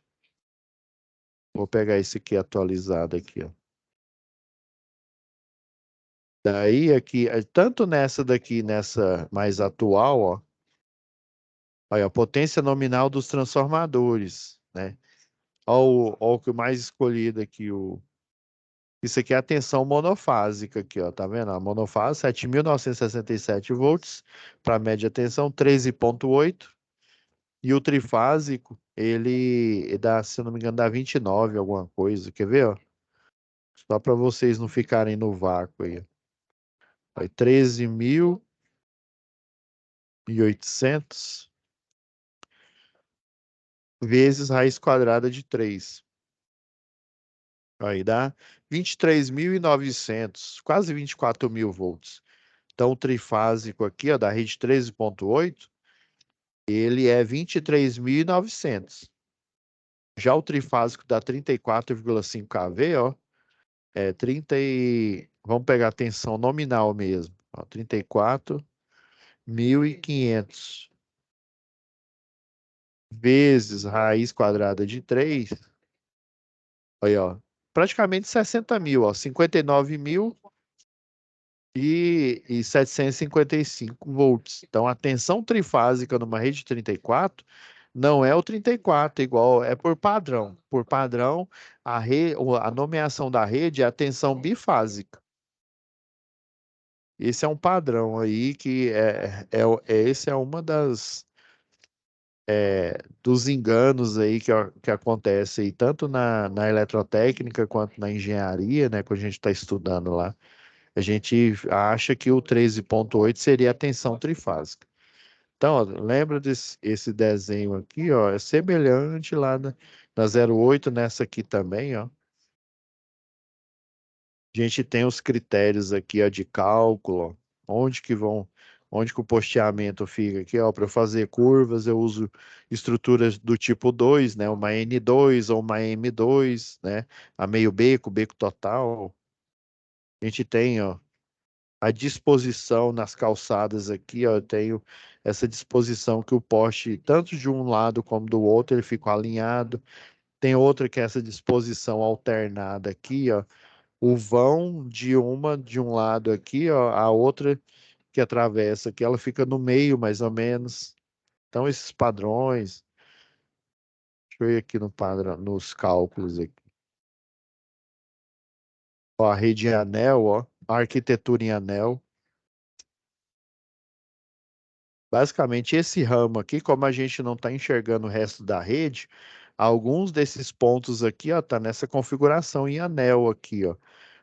S1: Vou pegar esse aqui atualizado aqui, ó. Daí aqui, tanto nessa daqui, nessa mais atual, ó. Aí, ó, potência nominal dos transformadores, né? Ó o que mais escolhido aqui, isso aqui é a tensão monofásica aqui, ó, tá vendo? A monofase 7.967 volts para média tensão 13,8 e o trifásico ele dá, se eu não me engano, dá 29 alguma coisa. Quer ver, ó? Só para vocês não ficarem no vácuo aí. Vai 13.000 1.800 vezes raiz quadrada de 3. Aí dá 23.900, quase 24.000 volts. Então, o trifásico aqui, ó, da rede 13.8, ele é 23.900. Já o trifásico da 34,5 kV, ó, é 30 e... Vamos pegar a tensão nominal mesmo. Ó, 34.500 vezes raiz quadrada de 3. Aí, ó, praticamente 60.000, ó, 59.000 e 755 volts. Então, a tensão trifásica numa rede 34 não é o 34, igual, é por padrão. Por padrão, a nomeação da rede é a tensão bifásica. Esse é um padrão aí que esse é uma dos enganos aí que acontece aí, tanto na eletrotécnica quanto na engenharia, né, que a gente está estudando lá. A gente acha que o 13.8 seria a tensão trifásica. Então, ó, lembra desse esse desenho aqui, ó, é semelhante lá na 08, nessa aqui também, ó. A gente tem os critérios aqui, ó, de cálculo, ó, onde que o posteamento fica aqui, ó, para eu fazer curvas, eu uso estruturas do tipo 2, né, uma N2 ou uma M2, né, a meio beco, beco total. A gente tem, ó, a disposição nas calçadas aqui, ó, eu tenho essa disposição que o poste, tanto de um lado como do outro, ele fica alinhado. Tem outra que é essa disposição alternada aqui, ó. O vão de um lado aqui, ó, a outra que atravessa aqui, ela fica no meio, mais ou menos. Então, esses padrões, deixa eu ir aqui no padrão, nos cálculos aqui. Ó, a rede em anel, ó, a arquitetura em anel. Basicamente, esse ramo aqui, como a gente não está enxergando o resto da rede, alguns desses pontos aqui, ó, tá nessa configuração em anel aqui, ó.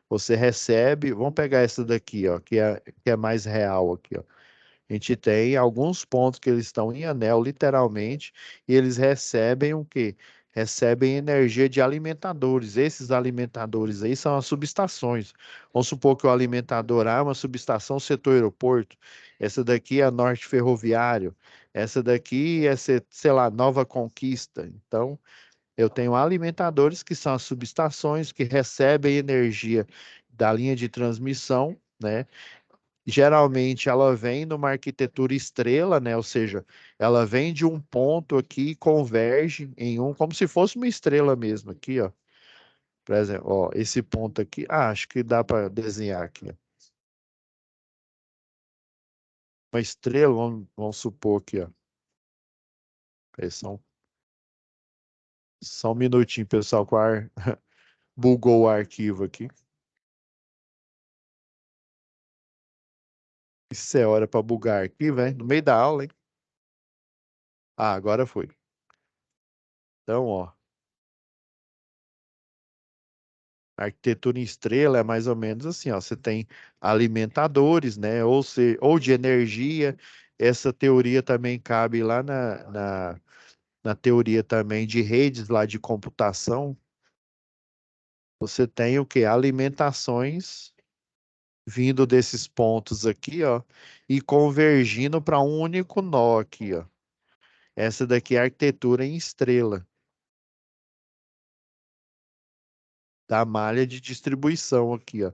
S1: Você recebe, vamos pegar essa daqui, ó, que é mais real aqui, ó. A gente tem alguns pontos que eles estão em anel, literalmente, e eles recebem o quê? Recebem energia de alimentadores. Esses alimentadores aí são as subestações. Vamos supor que o alimentador A é uma subestação setor aeroporto. Essa daqui é a Norte Ferroviário. Essa daqui é, sei lá, Nova Conquista. Então, eu tenho alimentadores que são as subestações que recebem energia da linha de transmissão, né? Geralmente ela vem numa arquitetura estrela, né? Ou seja, ela vem de um ponto aqui e converge em um, como se fosse uma estrela mesmo aqui, ó. Por exemplo, ó, esse ponto aqui, acho que dá para desenhar aqui, ó. Uma estrela, vamos supor aqui, ó. Peraí, só um minutinho, pessoal, bugou o arquivo aqui. Isso é hora para bugar arquivo, hein? No meio da aula, hein? Ah, agora foi. Então, ó. A arquitetura em estrela é mais ou menos assim, ó, você tem alimentadores, né, ou de energia. Essa teoria também cabe lá na teoria também de redes lá de computação. Você tem o que? Alimentações vindo desses pontos aqui, ó, e convergindo para um único nó aqui, ó. Essa daqui é a arquitetura em estrela, da malha de distribuição aqui, ó.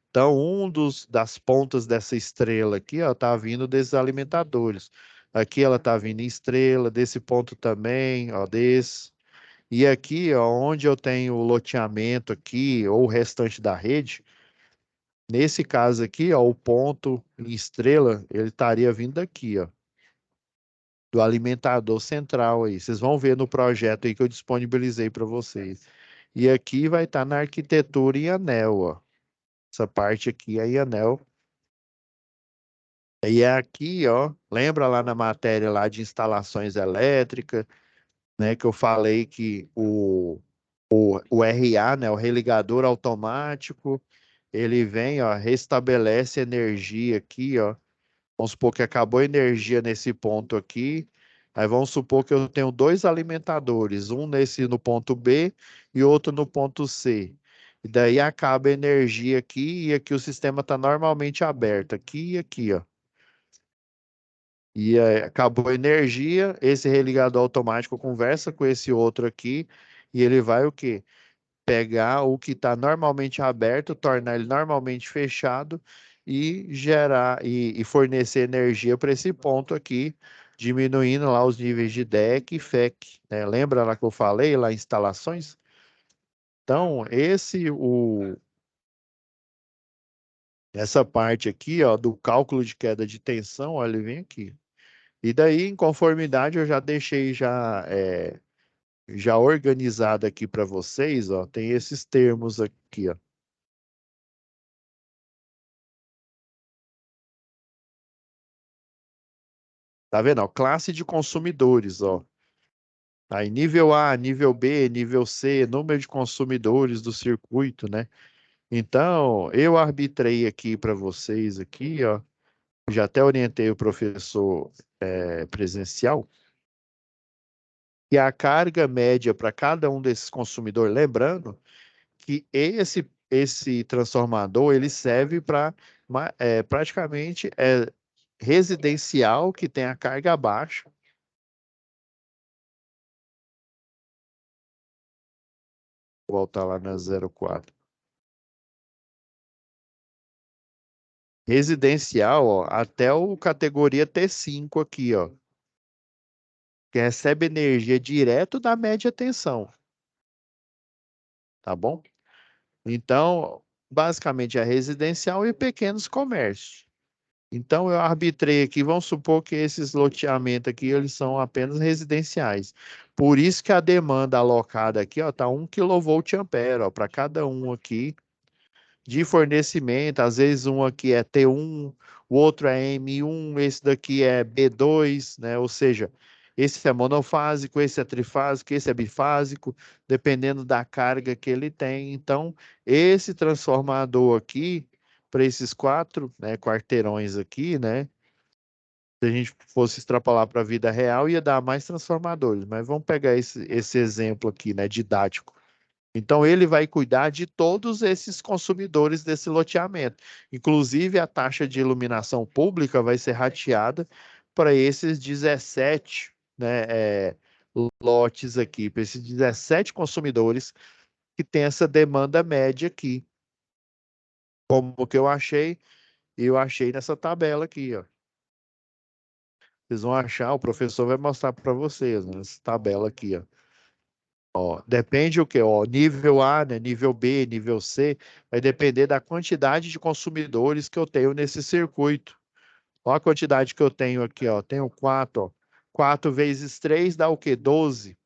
S1: Então, das pontas dessa estrela aqui, ó, tá vindo desses alimentadores. Aqui ela tá vindo em estrela, desse ponto também, ó, desse. E aqui, ó, onde eu tenho o loteamento aqui, ou o restante da rede, nesse caso aqui, ó, o ponto em estrela, ele estaria vindo daqui, ó, do alimentador central aí. Vocês vão ver no projeto aí que eu disponibilizei para vocês. E aqui vai estar na arquitetura em anel, ó. Essa parte aqui é em anel. E é aqui, ó, lembra lá na matéria lá de instalações elétricas, né, que eu falei que o RA, né, o religador automático, ele vem, ó, restabelece energia aqui, ó, Vamos supor que acabou a energia nesse ponto aqui. Aí vamos supor que eu tenho dois alimentadores, um nesse no ponto B e outro no ponto C. E daí acaba a energia aqui e aqui o sistema está normalmente aberto, aqui e aqui, ó. E acabou a energia, esse religador automático conversa com esse outro aqui e ele vai o quê? Pegar o que está normalmente aberto, tornar ele normalmente fechado e gerar e fornecer energia para esse ponto aqui, diminuindo lá os níveis de DEC e FEC, né? Lembra lá que eu falei lá instalações? Então, essa parte aqui, ó, do cálculo de queda de tensão, olha, ele vem aqui. E daí, em conformidade, eu já deixei já organizado aqui para vocês, ó, tem esses termos aqui, ó. Tá vendo? Ó? Classe de consumidores, ó. Aí nível A, nível B, nível C, número de consumidores do circuito, né? Então, eu arbitrei aqui para vocês aqui, ó. Já até orientei o professor presencial, que a carga média para cada um desses consumidores, lembrando que esse transformador ele serve para praticamente residencial que tem a carga baixa. Vou voltar lá na 04. Residencial, ó, até o categoria T5 aqui, ó, que recebe energia direto da média tensão, tá bom? Então, basicamente é residencial e pequenos comércios. Então, eu arbitrei aqui, vamos supor que esses loteamentos aqui, eles são apenas residenciais. Por isso que a demanda alocada aqui, ó, tá 1 kVA, ó, para cada um aqui, de fornecimento, às vezes um aqui é T1, o outro é M1, esse daqui é B2, né? Ou seja, esse é monofásico, esse é trifásico, esse é bifásico, dependendo da carga que ele tem. Então, esse transformador aqui, para esses quatro, né, quarteirões aqui, né? Se a gente fosse extrapolar para a vida real, ia dar mais transformadores. Mas vamos pegar esse exemplo aqui, né, didático. Então, ele vai cuidar de todos esses consumidores desse loteamento. Inclusive, a taxa de iluminação pública vai ser rateada para esses 17, né, lotes aqui, para esses 17 consumidores que tem essa demanda média aqui. Como que eu achei? Eu achei nessa tabela aqui, ó. Vocês vão achar, o professor vai mostrar para vocês, né, nessa tabela aqui, ó. Ó, depende o quê? Ó, nível A, né? Nível B, nível C, vai depender da quantidade de consumidores que eu tenho nesse circuito. Ó a quantidade que eu tenho aqui, ó. Tenho 4, ó. 4 vezes 3 dá o quê? 12.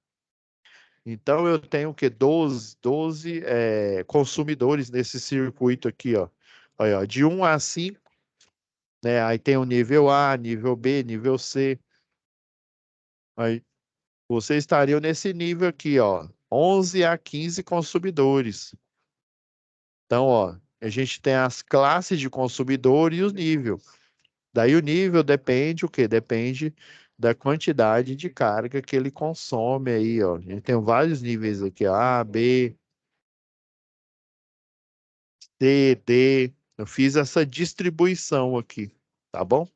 S1: Então eu tenho o quê? 12 consumidores nesse circuito aqui, ó. Aí, ó. De 1 a 5, né? Aí tem o nível A, nível B, nível C. Aí vocês estariam nesse nível aqui, ó. 11 a 15 consumidores. Então, ó, a gente tem as classes de consumidor e os níveis. Daí o nível depende o quê? Depende da quantidade de carga que ele consome aí, ó. A gente tem vários níveis aqui, ó, A, B, C, D. Eu fiz essa distribuição aqui, tá bom?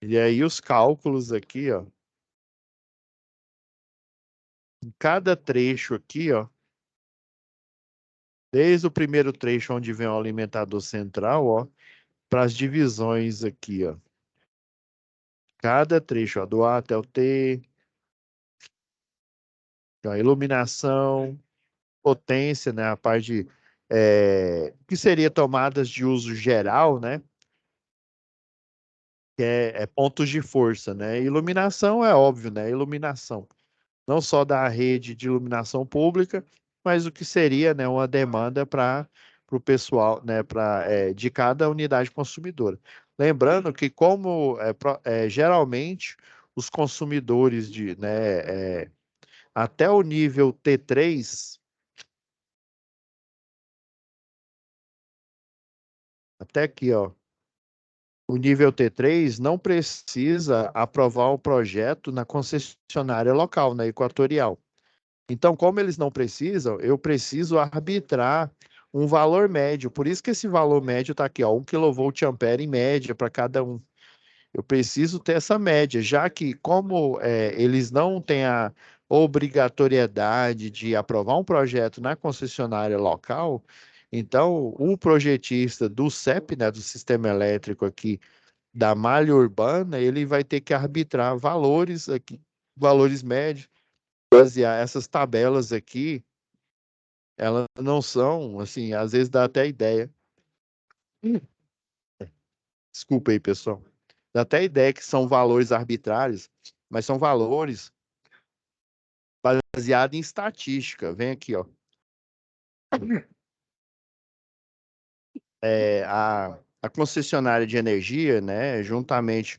S1: E aí os cálculos aqui, ó. Em cada trecho aqui, ó, desde o primeiro trecho onde vem o alimentador central, ó, para as divisões aqui, ó. Cada trecho, ó, do A até o T, a iluminação, potência, né? A parte que seria tomadas de uso geral, né? Que é pontos de força, né? Iluminação é óbvio, né? Iluminação, não só da rede de iluminação pública, mas o que seria, né, uma demanda para o pessoal, né, de cada unidade consumidora. Lembrando que como geralmente os consumidores até o nível T3, até aqui, ó, o nível T3 não precisa aprovar o projeto na concessionária local, na Equatorial. Então, como eles não precisam, eu preciso arbitrar um valor médio. Por isso que esse valor médio está aqui, ó, 1 kVA em média para cada um. Eu preciso ter essa média, já que como eles não têm a obrigatoriedade de aprovar um projeto na concessionária local, então o projetista do CEP, né, do Sistema Elétrico aqui da malha urbana, ele vai ter que arbitrar valores aqui, valores médios, basear essas tabelas aqui, elas não são, assim, às vezes dá até ideia. Desculpa aí, pessoal. Dá até ideia que são valores arbitrários, mas são valores baseados em estatística. Vem aqui, ó. A concessionária de energia, né, juntamente,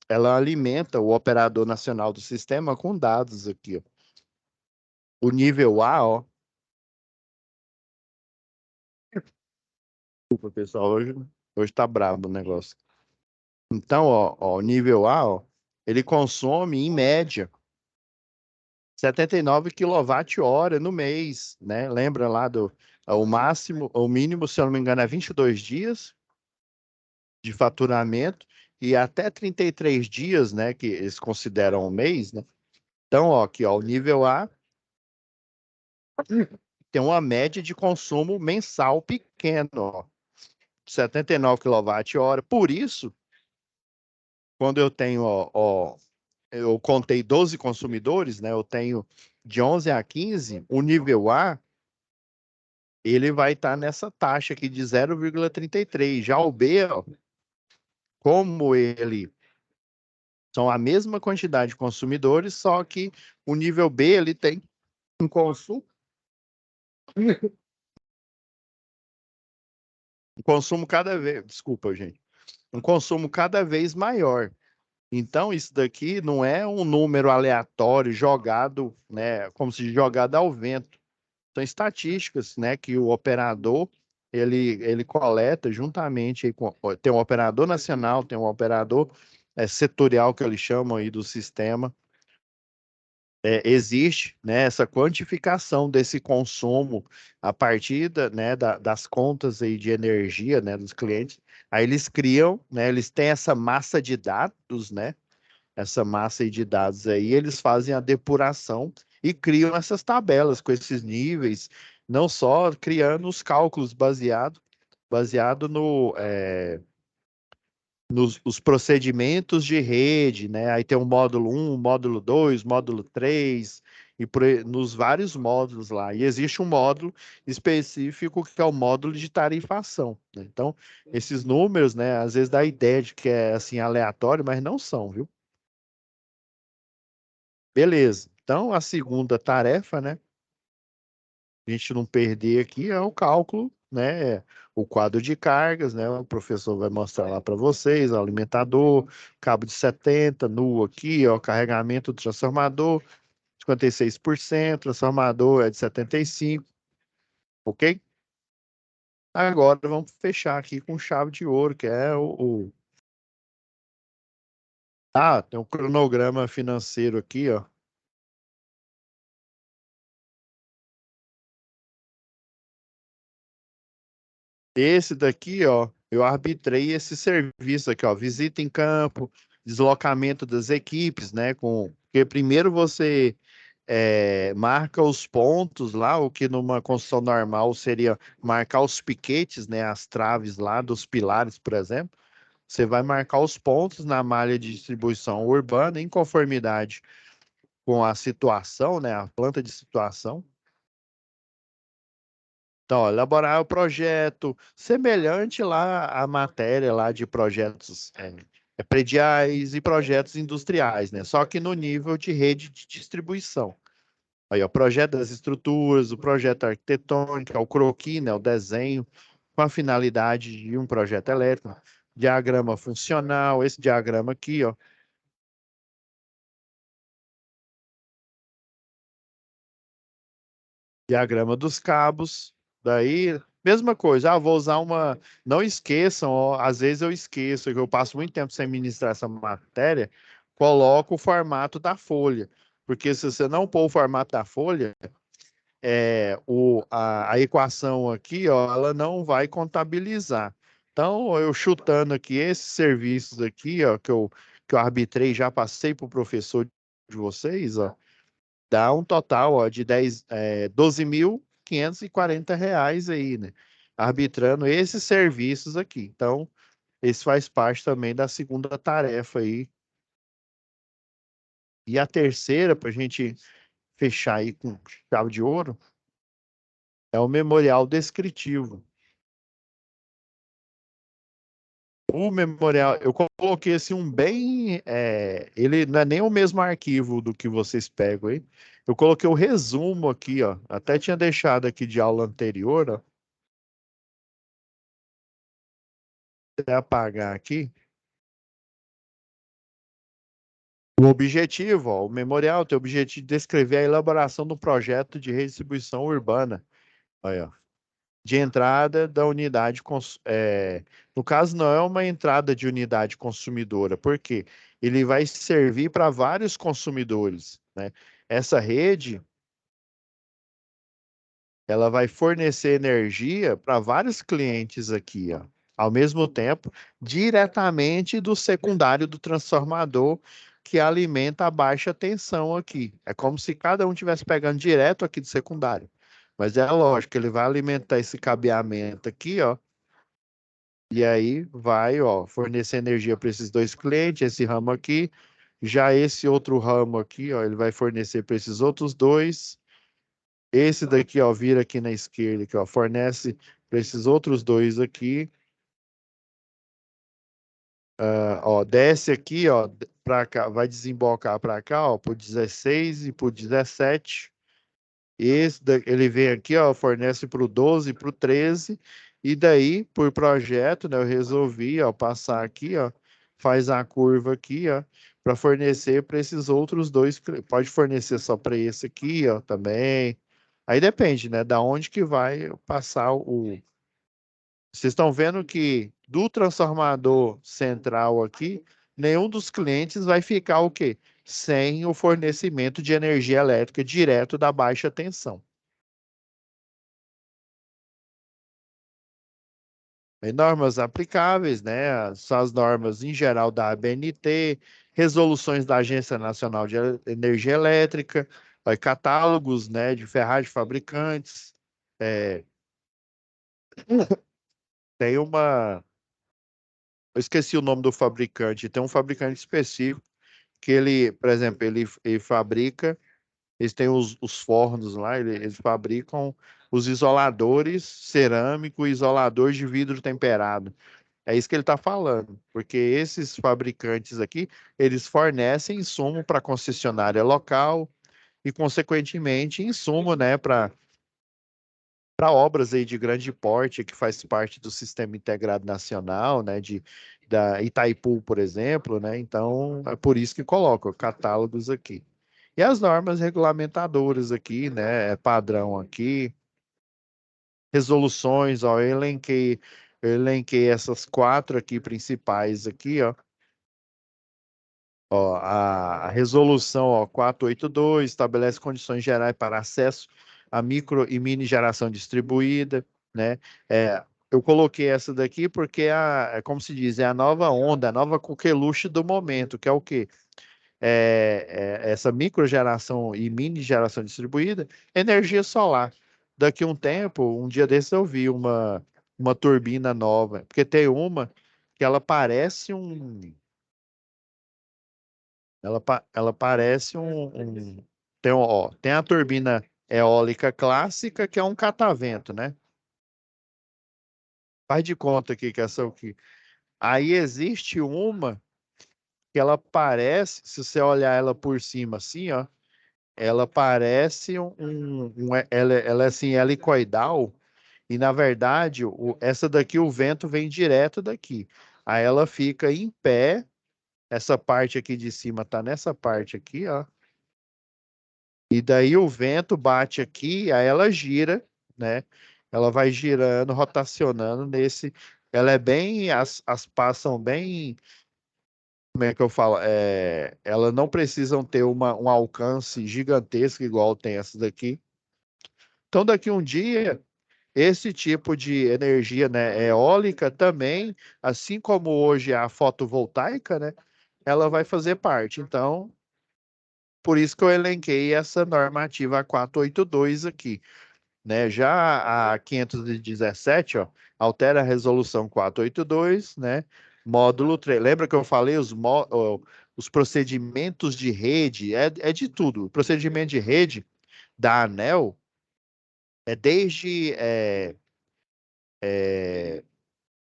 S1: ela alimenta o operador nacional do sistema com dados aqui, ó. O nível A, ó. Desculpa, pessoal, hoje tá brabo o negócio. Então, ó, o nível A, ó, ele consome, em média, 79 kWh no mês, né? Lembra lá do o máximo, o mínimo, se eu não me engano, é 22 dias de faturamento e até 33 dias, né, que eles consideram um mês, né? Então, ó, aqui, ó, o nível A tem uma média de consumo mensal pequeno, ó, 79 kWh. Por isso, quando eu tenho, ó, eu contei 12 consumidores, né? Eu tenho de 11 a 15, o nível A, ele vai estar nessa taxa aqui de 0,33. Já o B, ó, como ele são a mesma quantidade de consumidores, só que o nível B ele tem um consumo cada vez, desculpa, gente, um consumo cada vez maior. Então, isso daqui não é um número aleatório jogado, né, como se jogado ao vento. São estatísticas, né, que o operador ele coleta juntamente aí com, tem um operador nacional, tem um operador setorial que eles chamam aí do sistema. Existe, né, essa quantificação desse consumo a partir né, das contas aí de energia, né, dos clientes. Aí eles criam, né, eles têm essa massa de dados, né, essa massa aí de dados aí, eles fazem a depuração e criam essas tabelas com esses níveis, não só criando os cálculos baseado no, nos os procedimentos de rede, né? Aí tem o módulo um, módulo 2, módulo 3 e nos vários módulos lá. E existe um módulo específico que é o módulo de tarifação, né? Então, esses números, né, às vezes dá a ideia de que é assim aleatório, mas não são, viu? Beleza. Então, a segunda tarefa, né, a gente não perder aqui é o cálculo, né, o quadro de cargas, né, o professor vai mostrar lá para vocês, o alimentador, cabo de 70, nu aqui, ó, carregamento do transformador, 56%, transformador é de 75, ok? Agora vamos fechar aqui com chave de ouro, que é Ah, tem um cronograma financeiro aqui, ó. Esse daqui, ó, eu arbitrei esse serviço aqui, ó, visita em campo, deslocamento das equipes, né? Porque primeiro você marca os pontos lá, o que numa construção normal seria marcar os piquetes, né? As traves lá dos pilares, por exemplo. Você vai marcar os pontos na malha de distribuição urbana em conformidade com a situação, né? A planta de situação. Então, ó, elaborar o projeto semelhante lá à matéria lá de projetos prediais e projetos industriais, né? Só que no nível de rede de distribuição. Aí, o projeto das estruturas, o projeto arquitetônico, o croquis, né? O desenho com a finalidade de um projeto elétrico, diagrama funcional, esse diagrama aqui, ó, diagrama dos cabos, daí, Mesma coisa, vou usar uma. Não esqueçam, ó, às vezes eu esqueço, que eu passo muito tempo sem ministrar essa matéria, coloco o formato da folha. Porque se você não pôr o formato da folha, a equação aqui, ó, ela não vai contabilizar. Então, eu chutando aqui esses serviços aqui, ó, que eu arbitrei, já passei para o professor de vocês, ó, dá um total, ó, de 12.540 reais aí, né? Arbitrando esses serviços aqui. Então, esse faz parte também da segunda tarefa aí. E a terceira, para a gente fechar aí com chave de ouro, é o memorial descritivo. O memorial, eu coloquei assim um bem. Ele não é nem o mesmo arquivo do que vocês pegam aí. Eu coloquei o resumo aqui, ó. Até tinha deixado aqui de aula anterior, ó. Vou apagar aqui. O objetivo, ó, o memorial tem o objetivo de descrever a elaboração do projeto de redistribuição urbana. Aí, ó, de entrada da unidade. No caso, não é uma entrada de unidade consumidora, porque ele vai servir para vários consumidores, né? Essa rede, ela vai fornecer energia para vários clientes aqui, ó, ao mesmo tempo, diretamente do secundário do transformador que alimenta a baixa tensão aqui. É como se cada um estivesse pegando direto aqui do secundário. Mas é lógico, ele vai alimentar esse cabeamento aqui, ó, e aí vai, ó, fornecer energia para esses dois clientes, esse ramo aqui. Já esse outro ramo aqui, ó, ele vai fornecer para esses outros dois. Esse daqui, ó, vira aqui na esquerda, aqui, ó, fornece para esses outros dois aqui. Ó, desce aqui, ó, para cá, vai desembocar para cá, ó, por 16 e por 17. Ele vem aqui, ó, fornece para o 12 e para o 13. E daí, por projeto, né, eu resolvi, ó, passar aqui, ó, faz a curva aqui, ó, para fornecer para esses outros dois. Pode fornecer só para esse aqui, ó, também. Aí depende, né, da onde que vai passar o. Vocês estão vendo que do transformador central aqui, nenhum dos clientes vai ficar o quê? Sem o fornecimento de energia elétrica direto da baixa tensão. E normas aplicáveis, né? São as normas em geral da ABNT, resoluções da Agência Nacional de Energia Elétrica, catálogos, né, de ferragens fabricantes. É, tem uma. Eu esqueci o nome do fabricante. Tem um fabricante específico que ele, por exemplo, ele fabrica. Eles têm os fornos lá, eles fabricam os isoladores cerâmico e isoladores de vidro temperado. É isso que ele está falando, porque esses fabricantes aqui, eles fornecem insumo para a concessionária local e, consequentemente, insumo, né, para obras aí de grande porte que faz parte do Sistema Integrado Nacional, né, da Itaipu, por exemplo, né? Então, é por isso que coloco catálogos aqui. E as normas regulamentadoras aqui, né, padrão aqui, resoluções, ó, eu elenquei essas quatro aqui principais aqui, ó. Ó, a resolução, ó, 482 estabelece condições gerais para acesso a micro e mini geração distribuída, né? Eu coloquei essa daqui porque como se diz, é a nova onda, a nova coqueluche do momento, que é o quê? Essa microgeração e mini geração distribuída, energia solar. Daqui a um tempo, um dia desses eu vi uma turbina nova, porque tem uma que ela parece ela parece tem a turbina eólica clássica, que é um catavento, né? Faz de conta aqui que essa aqui. Aí existe uma que ela parece, se você olhar ela por cima assim, ó, ela parece ela é assim, helicoidal, e na verdade, essa daqui, o vento vem direto daqui. Aí ela fica em pé, essa parte aqui de cima tá nessa parte aqui, ó. E daí o vento bate aqui, aí ela gira, né? ela vai girando, rotacionando nesse. Ela é bem, as pás são bem, como é que eu falo? Elas não precisam ter um alcance gigantesco igual tem essa daqui. Então, daqui um dia, esse tipo de energia, né, eólica também, assim como hoje a fotovoltaica, né, ela vai fazer parte. Então, por isso que eu elenquei essa normativa 482 aqui, né? Já a 517, ó, altera a resolução 482, né? Módulo 3. Lembra que eu falei os procedimentos de rede? É de tudo. O procedimento de rede da ANEEL é desde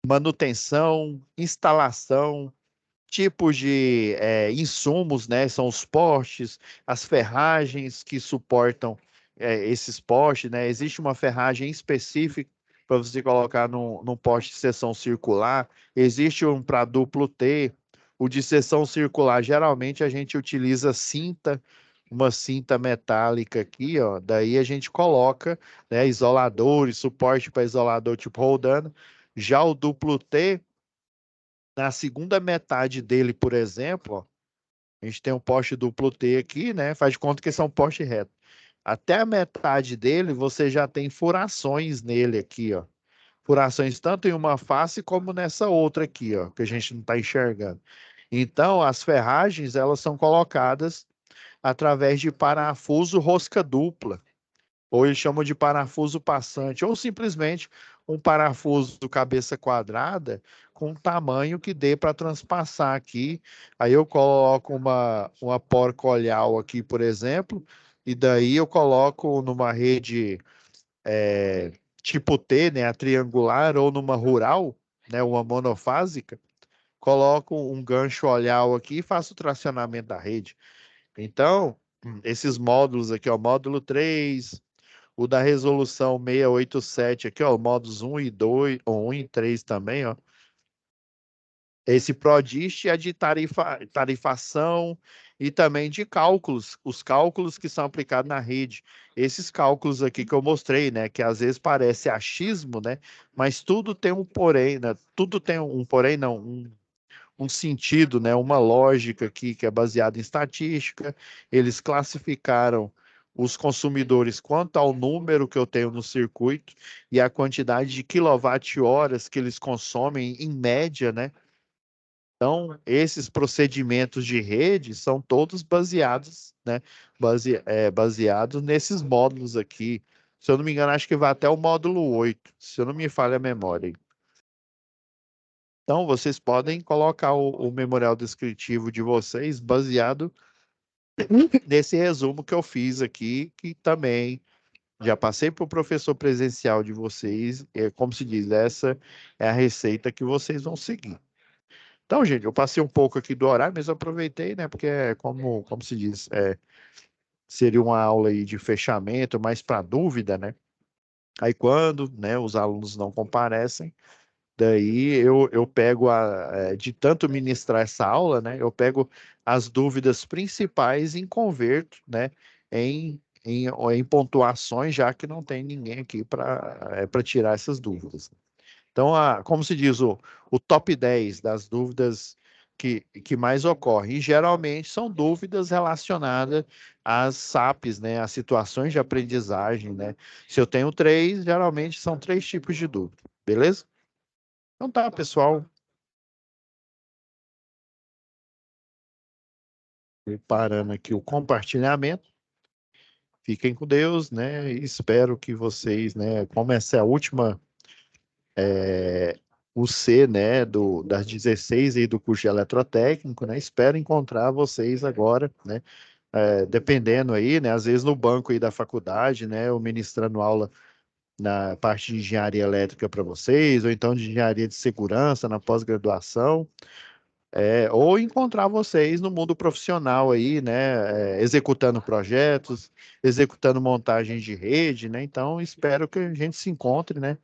S1: manutenção, instalação, tipos de insumos, né? São os postes, as ferragens que suportam esses postes, né? Existe uma ferragem específica para você colocar num poste de seção circular, existe um para duplo T, o de seção circular, geralmente a gente utiliza cinta, uma cinta metálica aqui, ó, daí a gente coloca, né, isoladores, suporte para isolador tipo roldano. Já o duplo T, na segunda metade dele, por exemplo, ó, a gente tem um poste duplo T aqui, né? Faz de conta que esse é um poste reto. Até a metade dele, você já tem furações nele aqui, ó. Furações tanto em uma face como nessa outra aqui, ó, que a gente não está enxergando. Então, as ferragens, elas são colocadas através de parafuso rosca dupla, ou eles chamam de parafuso passante, ou simplesmente um parafuso cabeça quadrada com um tamanho que dê para transpassar aqui. Aí eu coloco uma porca-olhal aqui, por exemplo, e daí eu coloco numa rede tipo T, né, a triangular, ou numa rural, né, uma monofásica, coloco um gancho olhal aqui e faço o tracionamento da rede. Então, esses módulos aqui, ó, módulo 3, o da resolução 687 aqui, ó, modos 1 e 2, ou 1 e 3 também, ó. Esse PRODIST é de tarifação e também de cálculos, os cálculos que são aplicados na rede. Esses cálculos aqui que eu mostrei, né, que às vezes parece achismo, né, mas tudo tem um porém, né? Tudo tem um porém, não, um sentido, né, uma lógica aqui que é baseada em estatística. Eles classificaram os consumidores quanto ao número que eu tenho no circuito e a quantidade de quilowatt-horas que eles consomem em média, né? Então, esses procedimentos de rede são todos baseados, né? Baseados nesses módulos aqui. Se eu não me engano, acho que vai até o módulo 8, se eu não me falha a memória. Então, vocês podem colocar o memorial descritivo de vocês baseado nesse resumo que eu fiz aqui, que também já passei para o professor presencial de vocês. Como se diz, essa é a receita que vocês vão seguir. Então, gente, eu passei um pouco aqui do horário, mas eu aproveitei, né? Porque, como se diz, seria uma aula aí de fechamento, mais para dúvida, né? Aí, quando, né, os alunos não comparecem, daí eu pego de tanto ministrar essa aula, né? Eu pego as dúvidas principais e converto, né? Em pontuações, já que não tem ninguém aqui para tirar essas dúvidas. Então, como se diz, o top 10 das dúvidas que mais ocorrem, e geralmente são dúvidas relacionadas às SAPs, né? Às situações de aprendizagem, né? Se eu tenho três, geralmente são três tipos de dúvida, beleza? Então tá, pessoal, preparando aqui o compartilhamento. Fiquem com Deus, né? E espero que vocês, né? Como essa é a última, o C, né? Das 16 aí do curso de eletrotécnico, né? Espero encontrar vocês agora, né? Dependendo aí, né? Às vezes no banco aí da faculdade, né? Eu ministrando aula na parte de engenharia elétrica para vocês, ou então de engenharia de segurança na pós-graduação. Ou encontrar vocês no mundo profissional aí, né, executando projetos, executando montagens de rede, né? Então, espero que a gente se encontre, né?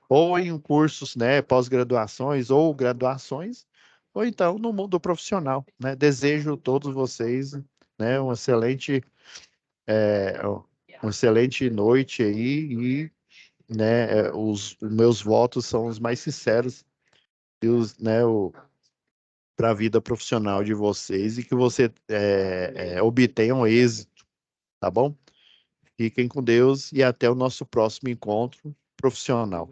S1: Ou em cursos, né, pós-graduações ou graduações, ou então no mundo profissional, né? Desejo a todos vocês, né, uma excelente noite aí né? Os meus votos são os mais sinceros e né, para a vida profissional de vocês e que você obtenham êxito, tá bom? Fiquem com Deus e até o nosso próximo encontro profissional.